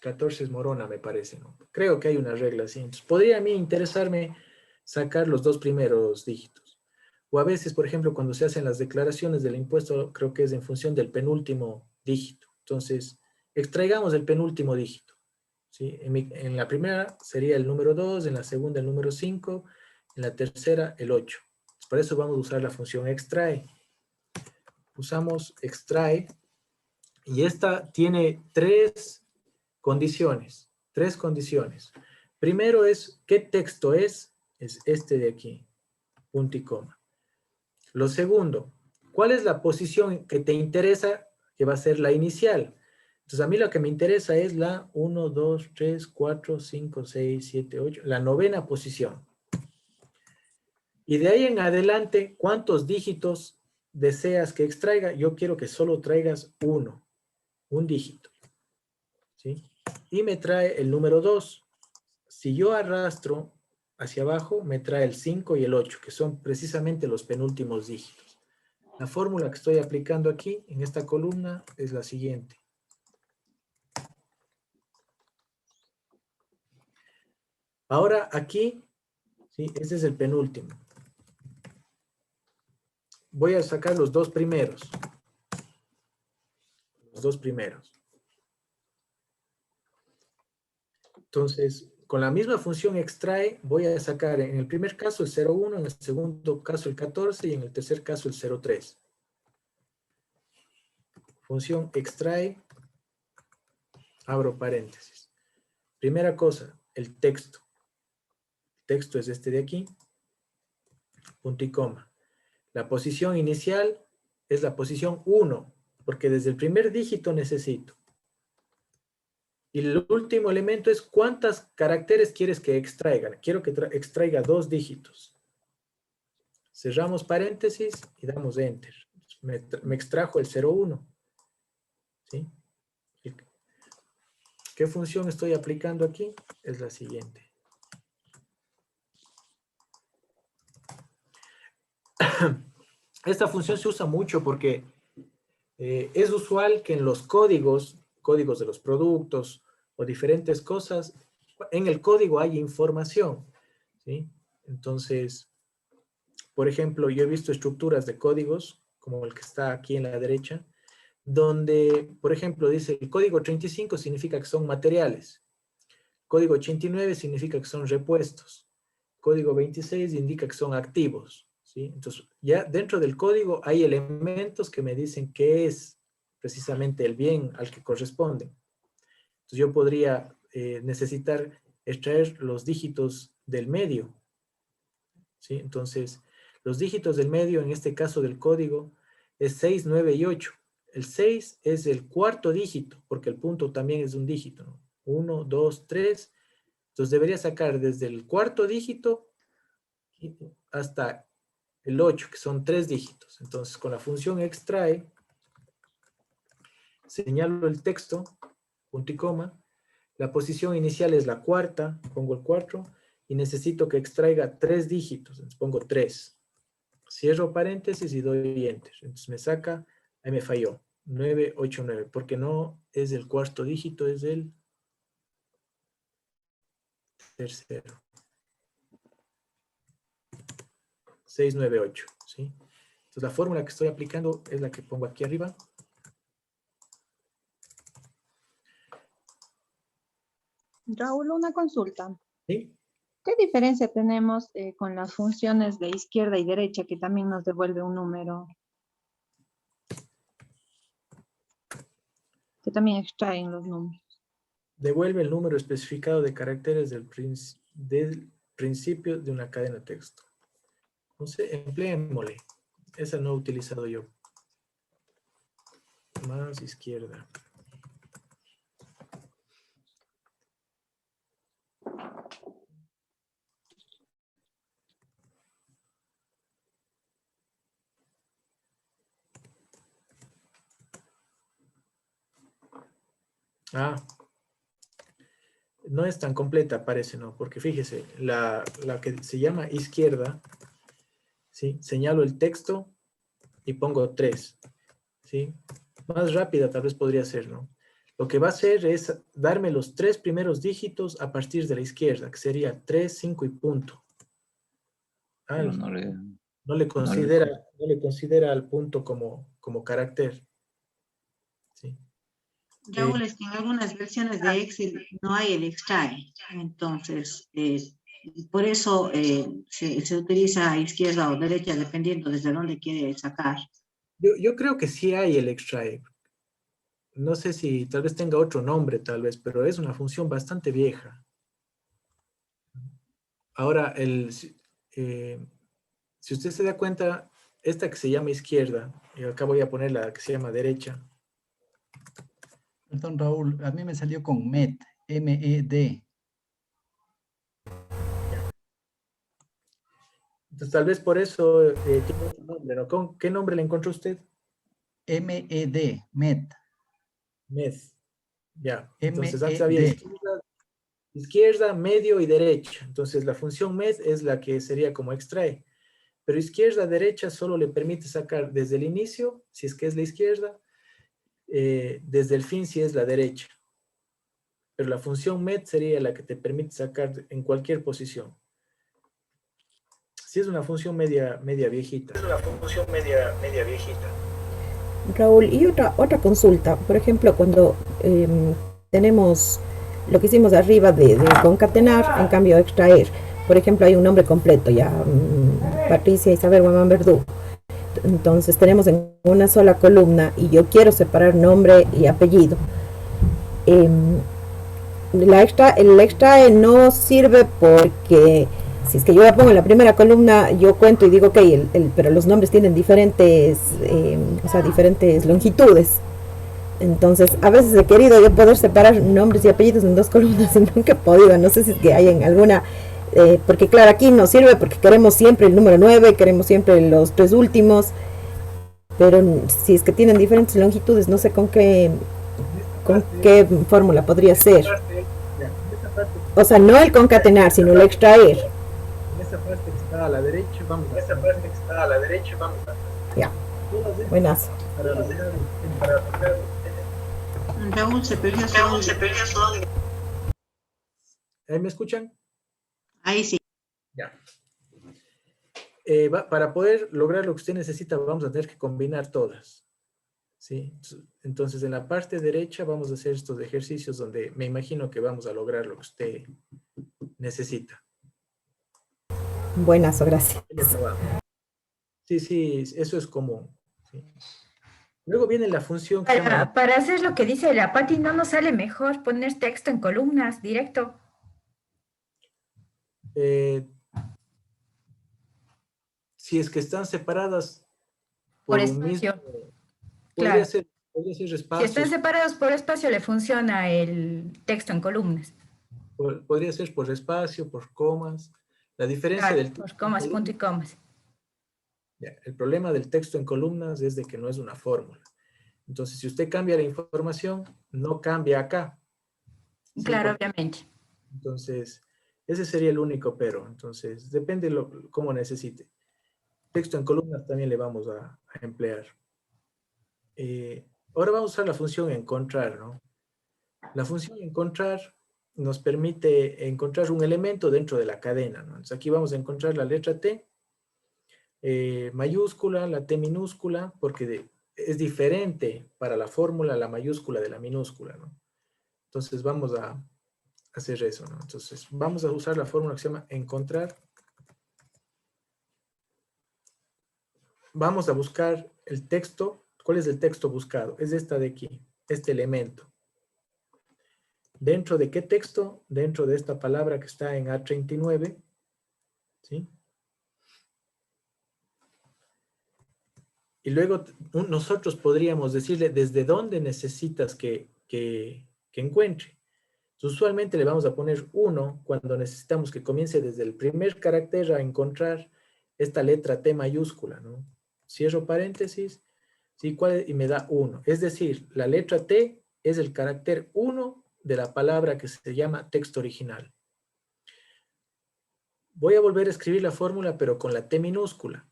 14 es Morona, me parece, ¿no? Creo que hay una regla así. Entonces, podría a mí interesarme sacar los 2 primeros dígitos. O a veces, por ejemplo, cuando se hacen las declaraciones del impuesto, creo que es en función del penúltimo dígito. Entonces, extraigamos el penúltimo dígito. ¿Sí? En la primera sería el número 2, en la segunda el número 5, en la tercera el 8. Por eso vamos a usar la función extrae. Usamos extrae y esta tiene 3 condiciones. 3 condiciones. Primero es, ¿qué texto es? Es este de aquí, punto y coma. Lo segundo, ¿cuál es la posición que te interesa que va a ser la inicial? Entonces a mí lo que me interesa es la 1, 2, 3, 4, 5, 6, 7, 8, la 9ª posición. Y de ahí en adelante, ¿cuántos dígitos deseas que extraiga? Yo quiero que solo traigas un dígito. ¿Sí? Y me trae el número 2. Si yo arrastro hacia abajo, me trae el 5 y el 8, que son precisamente los penúltimos dígitos. La fórmula que estoy aplicando aquí, en esta columna, es la siguiente. Ahora aquí, ¿sí? Este es el penúltimo. Voy a sacar los 2 primeros. Los 2 primeros. Entonces, con la misma función extrae, voy a sacar en el primer caso el 0,1, en el segundo caso el 14 y en el tercer caso el 0,3. Función extrae, abro paréntesis. Primera cosa, el texto. El texto es este de aquí, punto y coma. La posición inicial es la posición 1, porque desde el primer dígito necesito. Y el último elemento es cuántos caracteres quieres que extraigan. Quiero que extraiga 2 dígitos. Cerramos paréntesis y damos enter. Me extrajo el 0,1. ¿Sí? ¿Qué función estoy aplicando aquí? Es la siguiente. Esta función se usa mucho porque es usual que en los códigos de los productos o diferentes cosas, en el código hay información. ¿Sí? Entonces, por ejemplo, yo he visto estructuras de códigos, como el que está aquí en la derecha, donde, por ejemplo, dice el código 35 significa que son materiales. Código 89 significa que son repuestos. Código 26 indica que son activos. ¿Sí? Entonces, ya dentro del código hay elementos que me dicen qué es precisamente el bien al que corresponden. Entonces, yo podría necesitar extraer los dígitos del medio. ¿Sí? Entonces, los dígitos del medio, en este caso del código, es 6, 9 y 8. El 6 es el cuarto dígito, porque el punto también es un dígito, ¿no? 1, 2, 3. Entonces debería sacar desde el cuarto dígito hasta el 8, que son 3 dígitos. Entonces con la función extrae, señalo el texto, punto y coma, la posición inicial es la cuarta, pongo el 4, y necesito que extraiga 3 dígitos, entonces pongo 3. Cierro paréntesis y doy enter. Entonces me saca, ahí me falló, 989, porque no es el cuarto dígito, es el tercero. 698, ¿sí? Entonces la fórmula que estoy aplicando es la que pongo aquí arriba. Raúl, una consulta. ¿Sí? ¿Qué diferencia tenemos con las funciones de izquierda y derecha que también nos devuelve un número? Que también extraen los números. Devuelve el número especificado de caracteres del principio de una cadena de texto. Entonces, empleémosle. Esa no he utilizado yo. Más izquierda. Ah, no es tan completa, parece, ¿no? Porque fíjese, la que se llama izquierda, ¿sí? Señalo el texto y pongo 3, ¿sí? Más rápida tal vez podría ser, ¿no? Lo que va a hacer es darme los 3 primeros dígitos a partir de la izquierda, que sería 3, 5 y punto. Ah, Pero no le considera al punto como carácter. ¿Sí? Raúl, es que en algunas versiones de Excel no hay el extrae, entonces por eso se utiliza izquierda o derecha dependiendo desde dónde quiere sacar. Yo creo que sí hay el extrae. No sé si tal vez tenga otro nombre, tal vez, pero es una función bastante vieja. Ahora, si usted se da cuenta, esta que se llama izquierda, y acá voy a poner la que se llama derecha. Perdón, Raúl, a mí me salió con MED, M-E-D. Entonces, tal vez por eso tiene otro nombre, ¿no? ¿Qué nombre le encontró usted? M-E-D, MED. MED. Ya. Entonces, antes M-E-D. había izquierda, medio y derecha. Entonces, la función MED es la que sería como extrae. Pero izquierda, derecha solo le permite sacar desde el inicio, si es que es la izquierda, desde el fin, si es la derecha. Pero la función MED sería la que te permite sacar en cualquier posición. Sí, es una función media viejita. Es una función media viejita. Raúl, y otra consulta, por ejemplo, cuando tenemos lo que hicimos arriba de concatenar, en cambio extraer, por ejemplo, hay un nombre completo ya, Patricia Isabel Guamán Verdú. Entonces tenemos en una sola columna y yo quiero separar nombre y apellido. El extrae no sirve porque si es que yo la pongo en la primera columna, yo cuento y digo, ok, pero los nombres tienen diferentes, diferentes longitudes. Entonces, a veces he querido yo poder separar nombres y apellidos en 2 columnas y nunca he podido. No sé si es que hay en alguna, porque claro, aquí no sirve porque queremos siempre el número 9, queremos siempre los 3 últimos, pero si es que tienen diferentes longitudes, no sé con qué fórmula podría ser. O sea, no el concatenar, sino el extraer. En esta parte que está a la derecha, vamos a... Ya, buenazo. Raúl se perdió su audio. ¿Ahí me escuchan? Ahí sí. Ya. Para poder lograr lo que usted necesita, vamos a tener que combinar todas. ¿Sí? Entonces, en la parte derecha vamos a hacer estos ejercicios donde me imagino que vamos a lograr lo que usted necesita. Buenazo, gracias. Sí, eso es común. ¿Sí? Luego viene la función que para hacer lo que dice la Pati, ¿no nos sale mejor poner texto en columnas directo? Si es que están separadas por un espacio. mismo, Claro. podría ser espacios. Si están separados por espacio, le funciona el texto en columnas. Podría ser por espacio, por comas. La diferencia del por comas, punto y comas. Ya, el problema del texto en columnas es de que no es una fórmula. Entonces, si usted cambia la información, no cambia acá. ¿Sí? Claro, obviamente. Entonces, ese sería el único pero. Entonces, depende cómo necesite. Texto en columnas también le vamos a emplear. Ahora vamos a usar la función encontrar, ¿no? La función encontrar nos permite encontrar un elemento dentro de la cadena, ¿no? Entonces, aquí vamos a encontrar la letra T, mayúscula, la T minúscula, porque es diferente para la fórmula la mayúscula de la minúscula, ¿no? Entonces vamos a hacer eso, ¿no? Entonces vamos a usar la fórmula que se llama encontrar. Vamos a buscar el texto. ¿Cuál es el texto buscado? Es esta de aquí, este elemento. ¿Dentro de qué texto? Dentro de esta palabra que está en A39, ¿sí? Y luego nosotros podríamos decirle desde dónde necesitas que encuentre. Usualmente le vamos a poner 1 cuando necesitamos que comience desde el primer carácter a encontrar esta letra T mayúscula, ¿no? Cierro paréntesis, ¿sí? Y me da 1. Es decir, la letra T es el carácter 1 de la palabra que se llama texto original. Voy a volver a escribir la fórmula, pero con la T minúscula,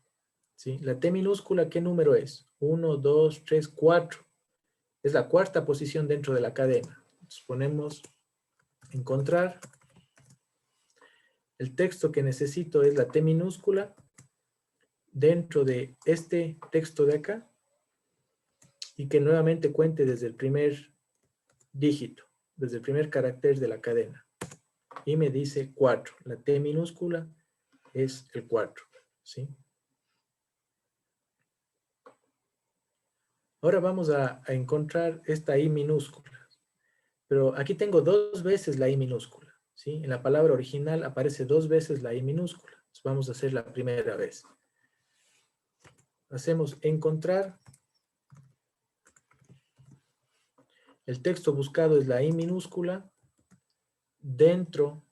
¿sí? La T minúscula, ¿qué número es? 1, 2, 3, 4. Es la cuarta posición dentro de la cadena. Entonces ponemos encontrar. El texto que necesito es la T minúscula dentro de este texto de acá y que nuevamente cuente desde el primer dígito, desde el primer carácter de la cadena. Y me dice 4. La T minúscula es el 4, ¿sí? Ahora vamos a encontrar esta I minúscula. Pero aquí tengo 2 veces la I minúscula, ¿sí? En la palabra original aparece 2 veces la I minúscula. Entonces vamos a hacer la primera vez. Hacemos encontrar. El texto buscado es la I minúscula dentro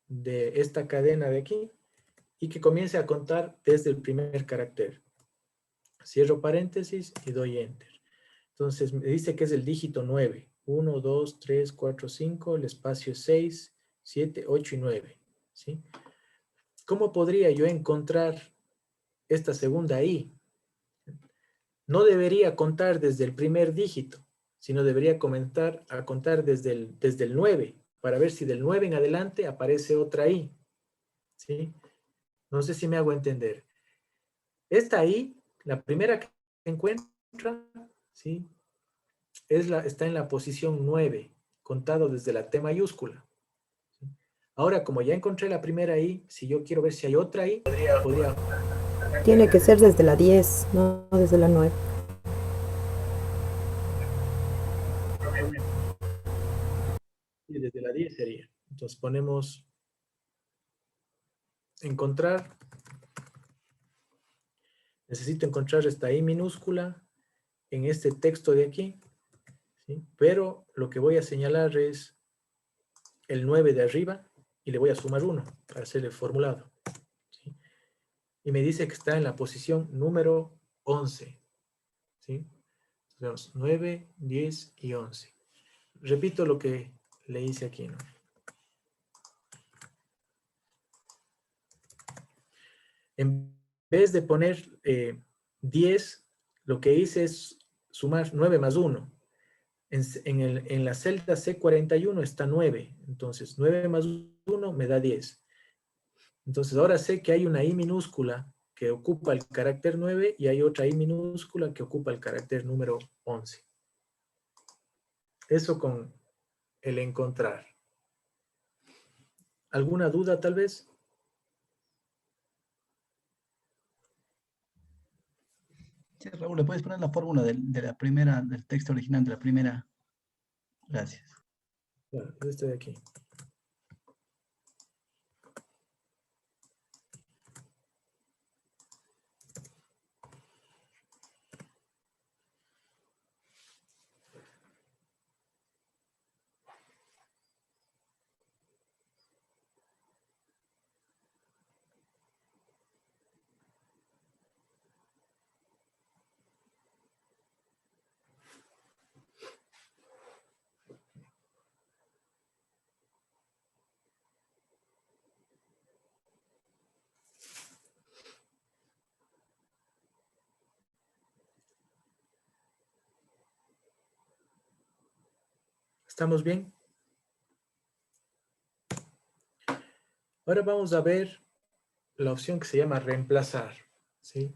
de esta cadena de aquí y que comience a contar desde el primer carácter. Cierro paréntesis y doy enter. Entonces me dice que es el dígito 9. 1, 2, 3, 4, 5, el espacio es 6, 7, 8 y 9. ¿Sí? ¿Cómo podría yo encontrar esta segunda I? No debería contar desde el primer dígito, sino debería comenzar a contar desde el 9, para ver si del 9 en adelante aparece otra I. ¿Sí? No sé si me hago entender. Esta I, la primera que encuentra, ¿sí? Está en la posición 9, contado desde la T mayúscula. Ahora, como ya encontré la primera I, si yo quiero ver si hay otra I, podría... Tiene que ser desde la 10, no desde la 9. Y desde la 10 sería. Entonces ponemos encontrar. Necesito encontrar esta I minúscula en este texto de aquí. ¿Sí? Pero lo que voy a señalar es el 9 de arriba y le voy a sumar 1 para hacer el formulado. ¿Sí? Y me dice que está en la posición número 11. ¿Sí? Entonces, 9, 10 y 11. Repito lo que le hice aquí, ¿no? En vez de poner 10, lo que hice es sumar 9 más 1. En la celda C41 está 9. Entonces, 9 más 1 me da 10. Entonces, ahora sé que hay una I minúscula que ocupa el carácter 9 y hay otra I minúscula que ocupa el carácter número 11. Eso con el encontrar. ¿Alguna duda tal vez? Sí, Raúl, ¿le puedes poner la fórmula de la primera, del texto original de la primera? Gracias. Bueno, estoy aquí. ¿Estamos bien? Ahora vamos a ver la opción que se llama reemplazar. ¿Sí?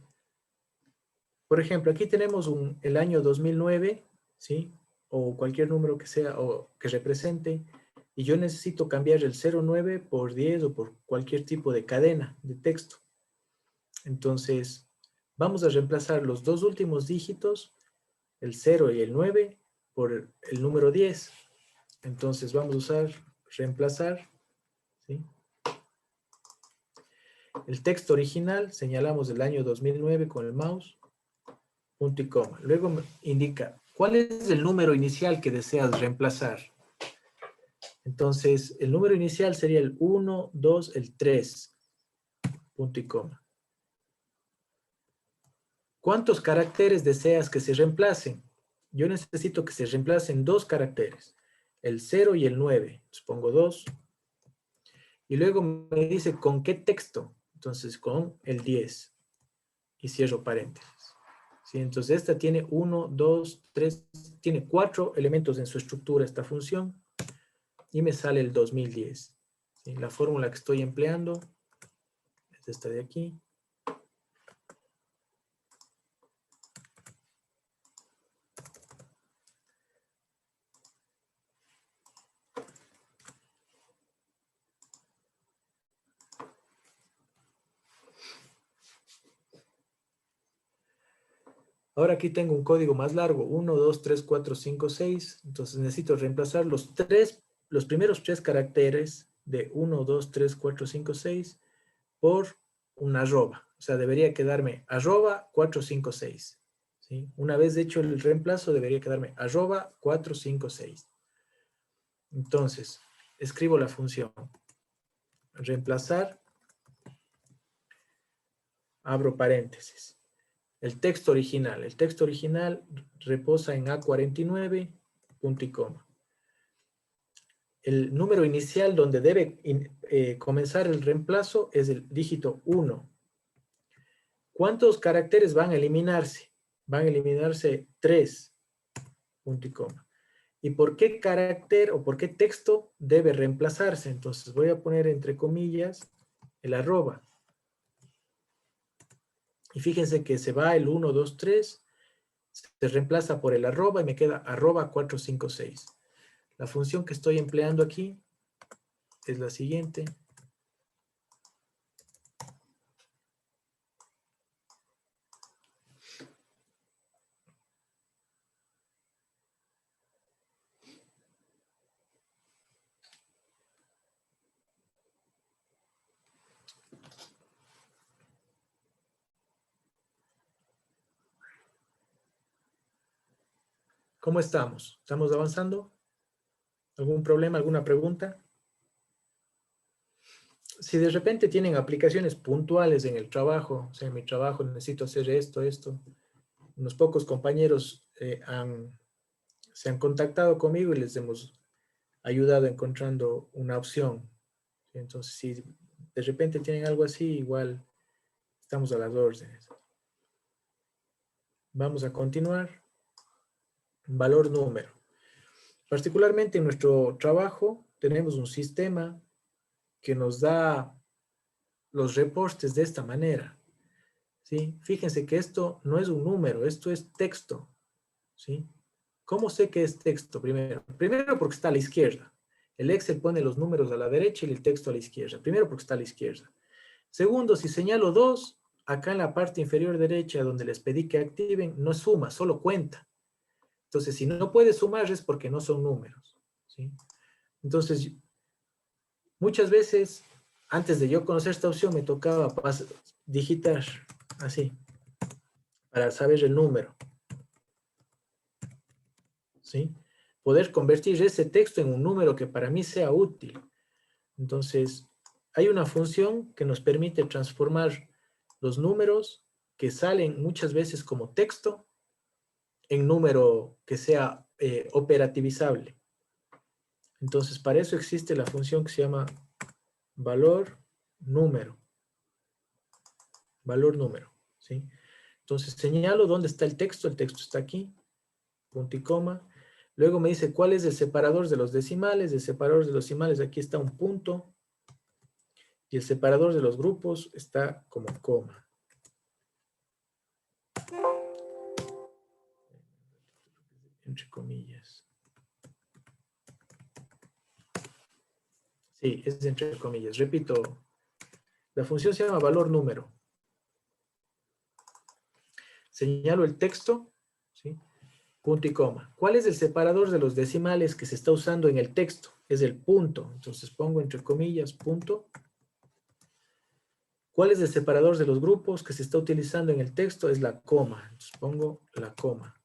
Por ejemplo, aquí tenemos el año 2009, ¿sí? O cualquier número que sea o que represente, y yo necesito cambiar el 09 por 10 o por cualquier tipo de cadena de texto. Entonces, vamos a reemplazar los dos últimos dígitos, el 0 y el 9, por el número 10. Entonces, vamos a usar reemplazar, ¿sí? El texto original, señalamos el año 2009 con el mouse, punto y coma. Luego me indica, ¿cuál es el número inicial que deseas reemplazar? Entonces, el número inicial sería el 1, 2, el 3, punto y coma. ¿Cuántos caracteres deseas que se reemplacen? Yo necesito que se reemplacen 2 caracteres, el 0 y el 9. Entonces pongo 2. Y luego me dice con qué texto. Entonces con el 10. Y cierro paréntesis. ¿Sí? Entonces esta tiene 1, 2, 3, tiene 4 elementos en su estructura esta función. Y me sale el 2010. ¿Sí? La fórmula que estoy empleando es esta de aquí. Ahora aquí tengo un código más largo, 1, 2, 3, 4, 5, 6. Entonces necesito reemplazar los primeros 3 caracteres de 1, 2, 3, 4, 5, 6 por una arroba. O sea, debería quedarme arroba 456. ¿Sí? Una vez hecho el reemplazo, debería quedarme arroba 456. Entonces, escribo la función. Reemplazar. Abro paréntesis. El texto original. El texto original reposa en A49, punto y coma. El número inicial donde debe comenzar el reemplazo es el dígito 1. ¿Cuántos caracteres van a eliminarse? Van a eliminarse 3, punto y coma. ¿Y por qué carácter o por qué texto debe reemplazarse? Entonces voy a poner entre comillas el arroba. Y fíjense que se va el 1, 2, 3, se reemplaza por el arroba y me queda arroba 456. La función que estoy empleando aquí es la siguiente. ¿Cómo estamos? ¿Estamos avanzando? ¿Algún problema, alguna pregunta? Si de repente tienen aplicaciones puntuales en el trabajo, o sea, en mi trabajo necesito hacer esto, unos pocos compañeros se han contactado conmigo y les hemos ayudado encontrando una opción. Entonces, si de repente tienen algo así, igual estamos a las órdenes. Vamos a continuar. Valor número. Particularmente en nuestro trabajo tenemos un sistema que nos da los reportes de esta manera. ¿Sí? Fíjense que esto no es un número, esto es texto. ¿Sí? ¿Cómo sé que es texto? Primero porque está a la izquierda. El Excel pone los números a la derecha y el texto a la izquierda. Primero porque está a la izquierda. Segundo, si señalo 2, acá en la parte inferior derecha donde les pedí que activen, no suma, solo cuenta. Entonces, si no puede sumar es porque no son números. ¿Sí? Entonces, muchas veces, antes de yo conocer esta opción, me tocaba digitar así, para saber el número. ¿Sí? Poder convertir ese texto en un número que para mí sea útil. Entonces, hay una función que nos permite transformar los números que salen muchas veces como texto en número que sea operativizable. Entonces, para eso existe la función que se llama valor número. Valor número, ¿sí? Entonces, señalo dónde está el texto está aquí, punto y coma. Luego me dice cuál es el separador de los decimales. El separador de los decimales, aquí está un punto. Y el separador de los grupos está como coma. Entre comillas. Sí, es entre comillas. Repito, la función se llama valor número. Señalo el texto, ¿sí? Punto y coma. ¿Cuál es el separador de los decimales que se está usando en el texto? Es el punto. Entonces pongo entre comillas, punto. ¿Cuál es el separador de los grupos que se está utilizando en el texto? Es la coma. Entonces pongo la coma.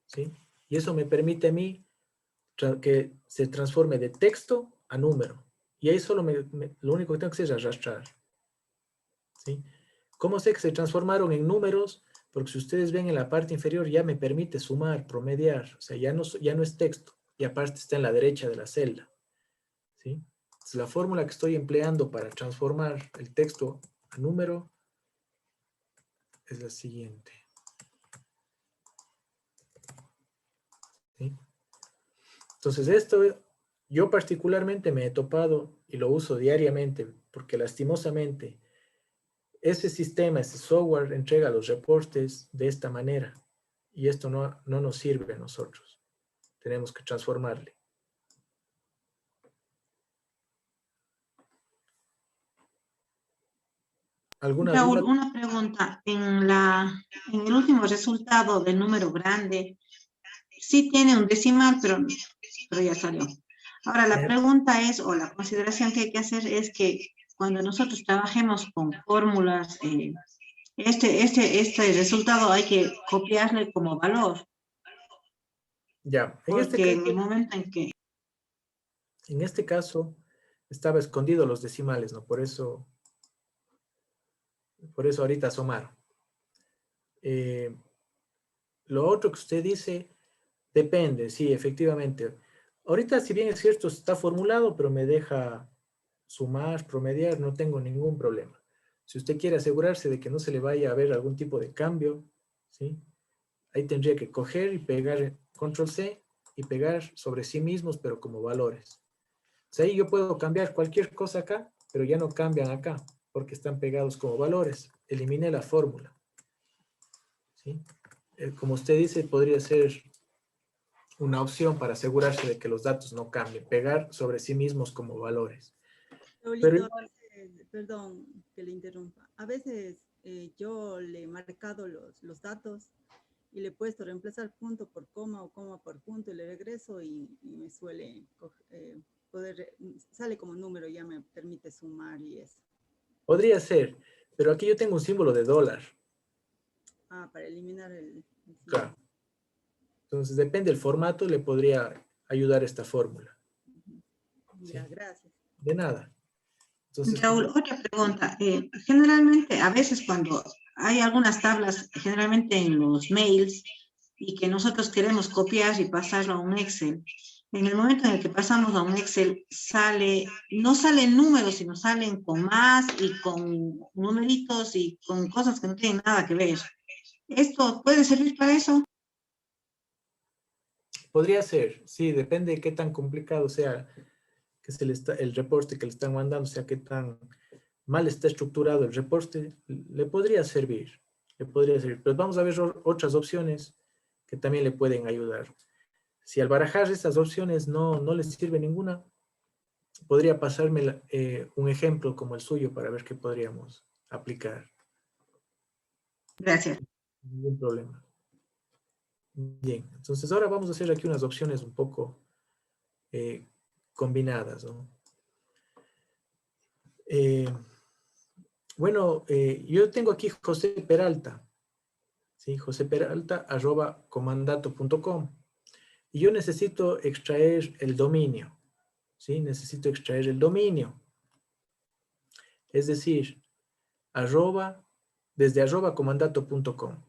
¿Sí? Y eso me permite a mí que se transforme de texto a número. Y ahí solo lo único que tengo que hacer es arrastrar. ¿Sí? ¿Cómo sé que se transformaron en números? Porque si ustedes ven en la parte inferior ya me permite sumar, promediar. O sea, ya no es texto. Y aparte está en la derecha de la celda. ¿Sí? Entonces, la fórmula que estoy empleando para transformar el texto a número es la siguiente. ¿Sí? Entonces esto, yo particularmente me he topado y lo uso diariamente porque lastimosamente ese sistema, ese software entrega los reportes de esta manera y esto no nos sirve a nosotros. Tenemos que transformarle. ¿Alguna Raúl, duda? una pregunta. En el último resultado del número grande, sí tiene un decimal, pero ya salió. Ahora, la pregunta es, o la consideración que hay que hacer es que cuando nosotros trabajemos con fórmulas, este resultado hay que copiarle como valor. Ya, Porque en el momento en que... En este caso, estaba escondido los decimales, ¿no? Por eso ahorita asomaron. Lo otro que usted dice, depende, sí, efectivamente. Ahorita, si bien es cierto, está formulado, pero me deja sumar, promediar, no tengo ningún problema. Si usted quiere asegurarse de que no se le vaya a ver algún tipo de cambio, ¿sí? Ahí tendría que coger y pegar control C y pegar sobre sí mismos, pero como valores. O sea, ahí yo puedo cambiar cualquier cosa acá, pero ya no cambian acá, porque están pegados como valores. Eliminé la fórmula. ¿Sí? Como usted dice, podría ser una opción para asegurarse de que los datos no cambien, pegar sobre sí mismos como valores. Raulito, perdón que le interrumpa. A veces yo le he marcado los datos y le he puesto reemplazar punto por coma o coma por punto y le regreso y me suele sale como número, ya me permite sumar y eso. Podría ser, pero aquí yo tengo un símbolo de dólar. Ah, para eliminar el Claro. Entonces, depende del formato, le podría ayudar esta fórmula. Ya, gracias. De nada. Entonces, Raúl, otra pregunta. Generalmente, a veces cuando hay algunas tablas, generalmente en los mails, y que nosotros queremos copiar y pasarlo a un Excel, en el momento en el que pasamos a un Excel, no salen números, sino salen con más y con numeritos y con cosas que no tienen nada que ver. ¿Esto puede servir para eso? podría ser, sí, depende de qué tan complicado sea que el reporte que le están mandando, o sea, qué tan mal está estructurado el reporte, le podría servir, Pero vamos a ver otras opciones que también le pueden ayudar. Si al barajar estas opciones no les sirve ninguna, podría pasarme un ejemplo como el suyo para ver qué podríamos aplicar. Gracias. Ningún problema. Bien, entonces ahora vamos a hacer aquí unas opciones un poco combinadas, ¿no? Bueno, yo tengo aquí José Peralta, ¿sí? José Peralta @comandato.com y yo necesito extraer el dominio, ¿sí? Necesito extraer el dominio, es decir, desde @comandato.com.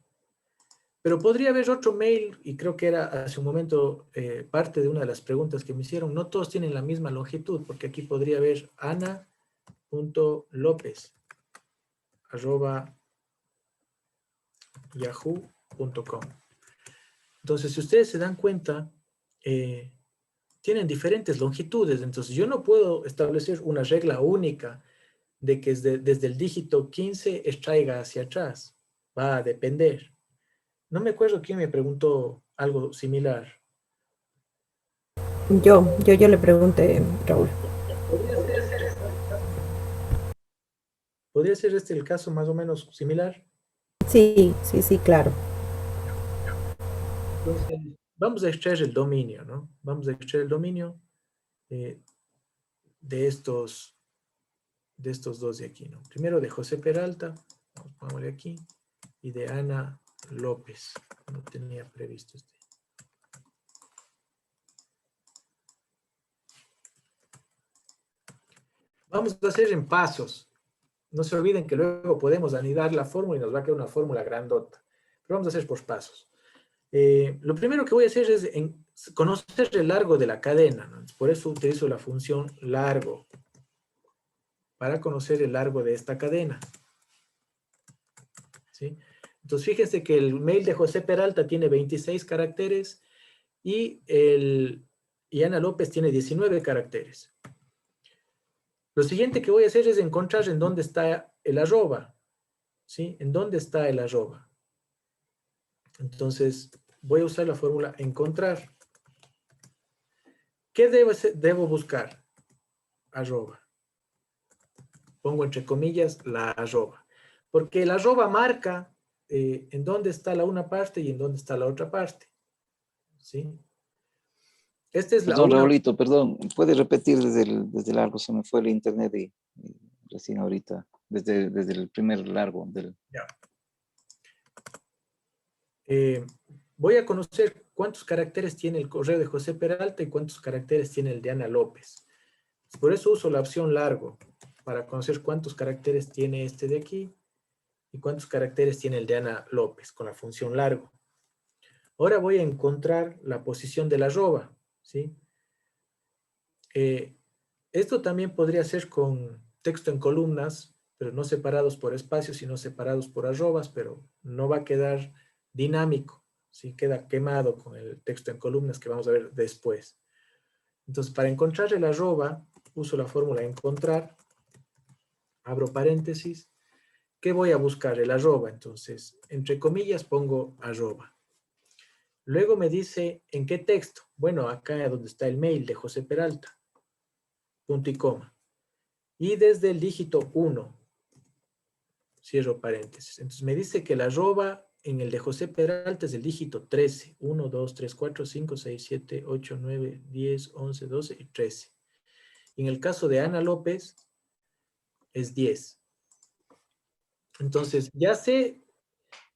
Pero podría haber otro mail, y creo que era hace un momento parte de una de las preguntas que me hicieron. No todos tienen la misma longitud, porque aquí podría haber ana.lopez@yahoo.com. Entonces, si ustedes se dan cuenta, tienen diferentes longitudes. Entonces, yo no puedo establecer una regla única de que desde el dígito 15 extraiga hacia atrás. Va a depender. No me acuerdo quién me preguntó algo similar. Yo le pregunté, Raúl. ¿Podría ser este el caso más o menos similar? Sí, claro. Entonces, vamos a extraer el dominio, ¿no? Vamos a extraer el dominio de estos dos de aquí, ¿no? Primero de José Peralta, pongámosle aquí, y de Ana López. No tenía previsto este. vamos a hacer en pasos. No se olviden que luego podemos anidar la fórmula y nos va a quedar una fórmula grandota. Pero vamos a hacer por pasos. Lo primero que voy a hacer es conocer el largo de la cadena, ¿no? Por eso utilizo la función largo, para conocer el largo de esta cadena. ¿Sí? Entonces, fíjense que el mail de José Peralta tiene 26 caracteres y Ana López tiene 19 caracteres. Lo siguiente que voy a hacer es encontrar en dónde está el arroba. ¿Sí? ¿En dónde está el arroba? Entonces, voy a usar la fórmula encontrar. ¿Qué debo buscar? Arroba. Pongo entre comillas la arroba. Porque el arroba marca en dónde está la una parte y en dónde está la otra parte. ¿Sí? Esta es Perdón, la Raulito, perdón. ¿Puede repetir desde el largo? Se me fue el internet y recién ahorita, desde el primer largo. Ya. Voy a conocer cuántos caracteres tiene el correo de José Peralta y cuántos caracteres tiene el de Ana López. Por eso uso la opción largo, para conocer cuántos caracteres tiene este de aquí y cuántos caracteres tiene el de Ana López, con la función largo. Ahora voy a encontrar la posición de la arroba, ¿sí? Esto también podría ser con texto en columnas, pero no separados por espacios, sino separados por arrobas, pero no va a quedar dinámico, ¿sí? Queda quemado con el texto en columnas que vamos a ver después. Entonces, para encontrar el arroba, uso la fórmula encontrar, abro paréntesis. ¿Qué voy a buscar? El arroba. Entonces, entre comillas pongo arroba. Luego me dice, ¿en qué texto? Bueno, acá donde está el mail de José Peralta. Punto y coma. Y desde el dígito 1, cierro paréntesis. Entonces me dice que el arroba en el de José Peralta es el dígito 13. 1, 2, 3, 4, 5, 6, 7, 8, 9, 10, 11, 12 y 13. Y en el caso de Ana López es 10. Entonces ya sé,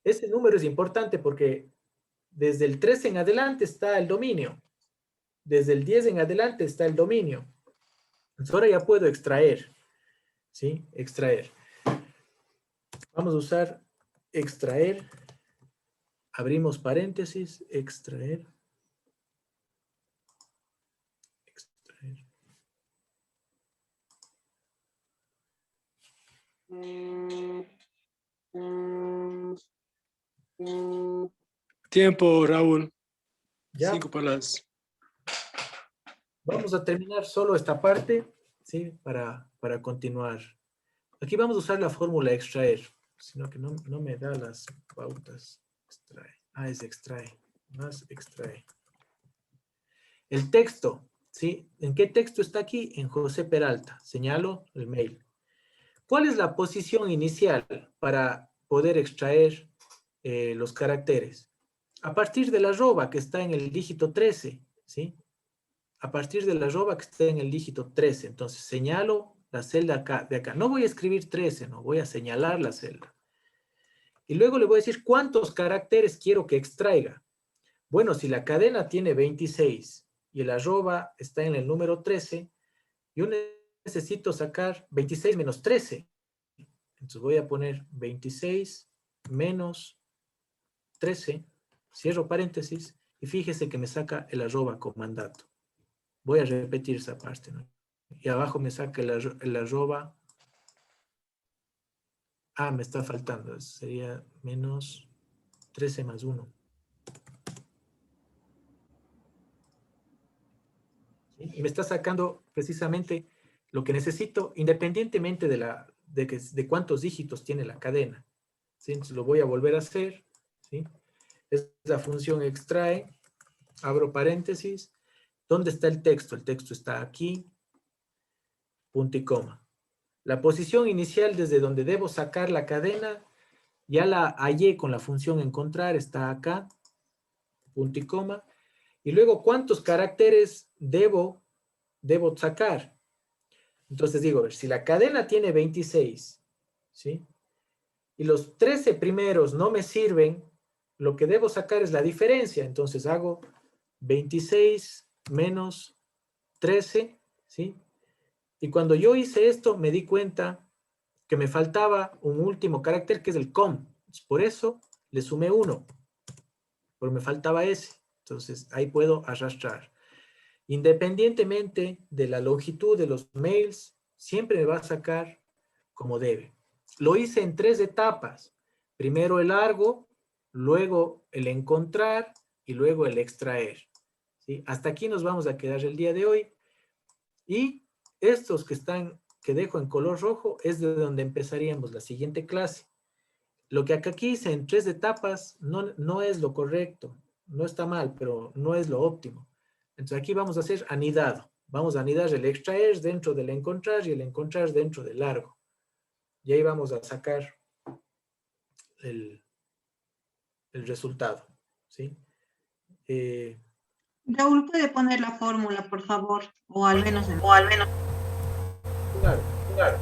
ese número es importante porque desde el 13 en adelante está el dominio. Desde el 10 en adelante está el dominio. Entonces ahora ya puedo extraer. ¿Sí? Extraer. Vamos a usar extraer. Abrimos paréntesis. Extraer. Extraer. Tiempo, Raúl. Ya. 5 para las. Vamos a terminar solo esta parte, ¿sí? Para continuar. Aquí vamos a usar la fórmula extraer, sino que no me da las pautas. Extrae. Es extrae. Más extrae. El texto, ¿sí? ¿En qué texto está aquí? En José Peralta. Señalo el mail. ¿Cuál es la posición inicial para poder extraer los caracteres? A partir de la arroba que está en el dígito 13, ¿sí? A partir de la arroba que está en el dígito 13. Entonces señalo la celda de acá. No voy a escribir 13, no, voy a señalar la celda. Y luego le voy a decir cuántos caracteres quiero que extraiga. Bueno, si la cadena tiene 26 y el arroba está en el número 13, yo necesito sacar 26 menos 13. Entonces voy a poner 26 menos 13, cierro paréntesis, y fíjese que me saca el arroba con mandato. Voy a repetir esa parte, ¿no? Y abajo me saca el arroba. Me está faltando. Sería menos 13 más 1. ¿Sí? Y me está sacando precisamente lo que necesito, independientemente de cuántos dígitos tiene la cadena. ¿Sí? Entonces lo voy a volver a hacer. ¿Sí? Es la función extrae. Abro paréntesis. ¿Dónde está el texto? El texto está aquí. Punto y coma. La posición inicial desde donde debo sacar la cadena, ya la hallé con la función encontrar, está acá. Punto y coma. Y luego, ¿cuántos caracteres debo sacar? Entonces digo, a ver, si la cadena tiene 26, ¿sí? Y los 13 primeros no me sirven, lo que debo sacar es la diferencia. Entonces hago 26 menos 13, ¿sí? Y cuando yo hice esto, me di cuenta que me faltaba un último carácter, que es el com. Por eso le sumé 1, porque me faltaba ese. Entonces, ahí puedo arrastrar. Independientemente de la longitud de los mails, siempre me va a sacar como debe. Lo hice en 3 etapas. Primero el largo, luego el encontrar y luego el extraer. ¿Sí? Hasta aquí nos vamos a quedar el día de hoy. Y estos que dejo en color rojo es de donde empezaríamos la siguiente clase. Lo que aquí hice en 3 etapas no es lo correcto. No está mal, pero no es lo óptimo. Entonces aquí vamos a hacer anidado. Vamos a anidar el extraer dentro del encontrar y el encontrar dentro del largo. Y ahí vamos a sacar el resultado. ¿Sí? Raúl, ¿puede poner la fórmula, por favor? O al menos. Claro.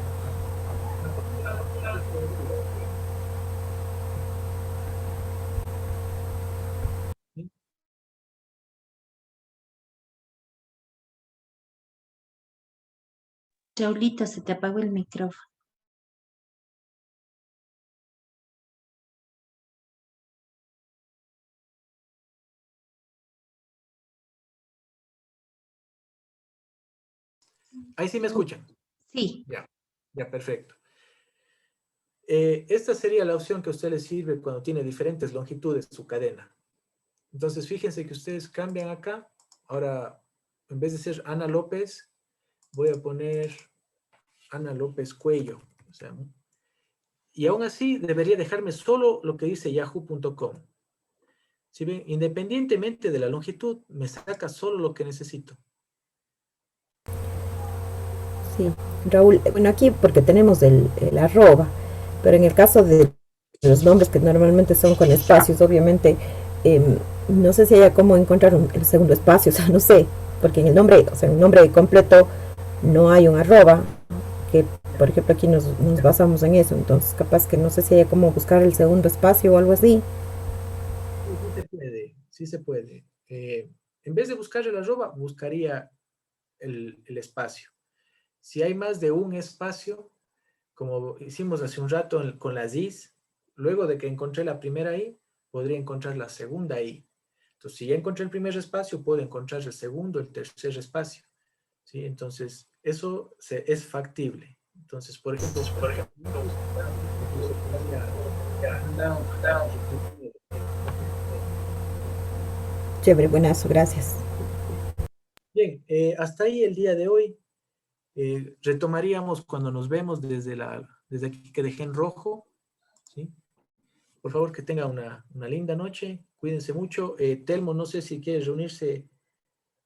Raulito, se te apagó el micrófono. Ahí sí me escuchan. Sí. Ya, perfecto. Esta sería la opción que a usted le sirve cuando tiene diferentes longitudes su cadena. Entonces, fíjense que ustedes cambian acá. Ahora, en vez de ser Ana López, voy a poner Ana López Cuello. O sea, y aún así, debería dejarme solo lo que dice yahoo.com. ¿Sí ven? Independientemente de la longitud, me saca solo lo que necesito. Sí, Raúl, bueno, aquí porque tenemos el arroba, pero en el caso de los nombres que normalmente son con espacios, obviamente, no sé si haya cómo encontrar el segundo espacio, o sea, no sé, porque en el nombre, o sea, en el nombre completo no hay un arroba, que por ejemplo aquí nos basamos en eso, entonces capaz que no sé si haya cómo buscar el segundo espacio o algo así. Sí se puede. En vez de buscar el arroba, buscaría el espacio. Si hay más de un espacio, como hicimos hace un rato con las i's, luego de que encontré la primera i, podría encontrar la segunda i. Entonces, si ya encontré el primer espacio, puedo encontrar el segundo, el tercer espacio. ¿Sí? Entonces, eso es factible. Entonces, por ejemplo, Chévere, buenazo, gracias. Bien, hasta ahí el día de hoy. Retomaríamos cuando nos vemos desde aquí que dejé en rojo. ¿Sí? Por favor, que tenga una linda noche. Cuídense mucho. Telmo, no sé si quieres reunirse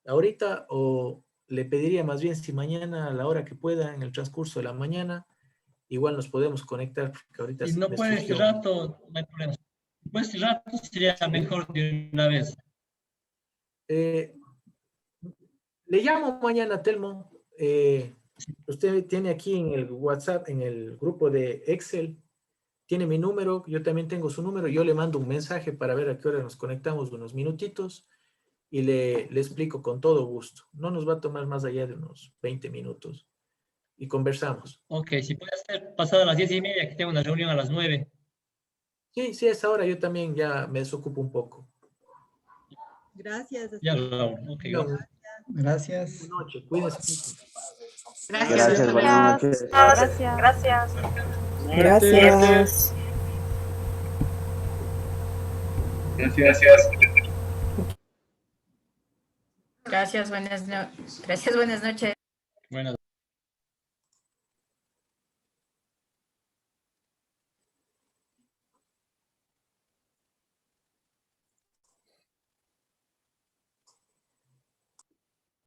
ahorita o le pediría más bien si mañana a la hora que pueda, en el transcurso de la mañana, igual nos podemos conectar. Porque ahorita Si no puede este rato, no hay problema. Pues este rato sería mejor de una vez. Le llamo mañana, Telmo. Usted tiene aquí en el WhatsApp, en el grupo de Excel, tiene mi número, yo también tengo su número, yo le mando un mensaje para ver a qué hora nos conectamos unos minutitos y le explico con todo gusto. No nos va a tomar más allá de unos 20 minutos y conversamos. Ok, si puede ser pasado a las 10:30, que tengo una reunión a las 9. Sí, a esa hora yo también ya me desocupo un poco. Gracias. Ya, okay, gracias. Buenas noches, cuídense mucho. Gracias, buenas noches. Gracias. Gracias. Gracias, buenas noches. Buenas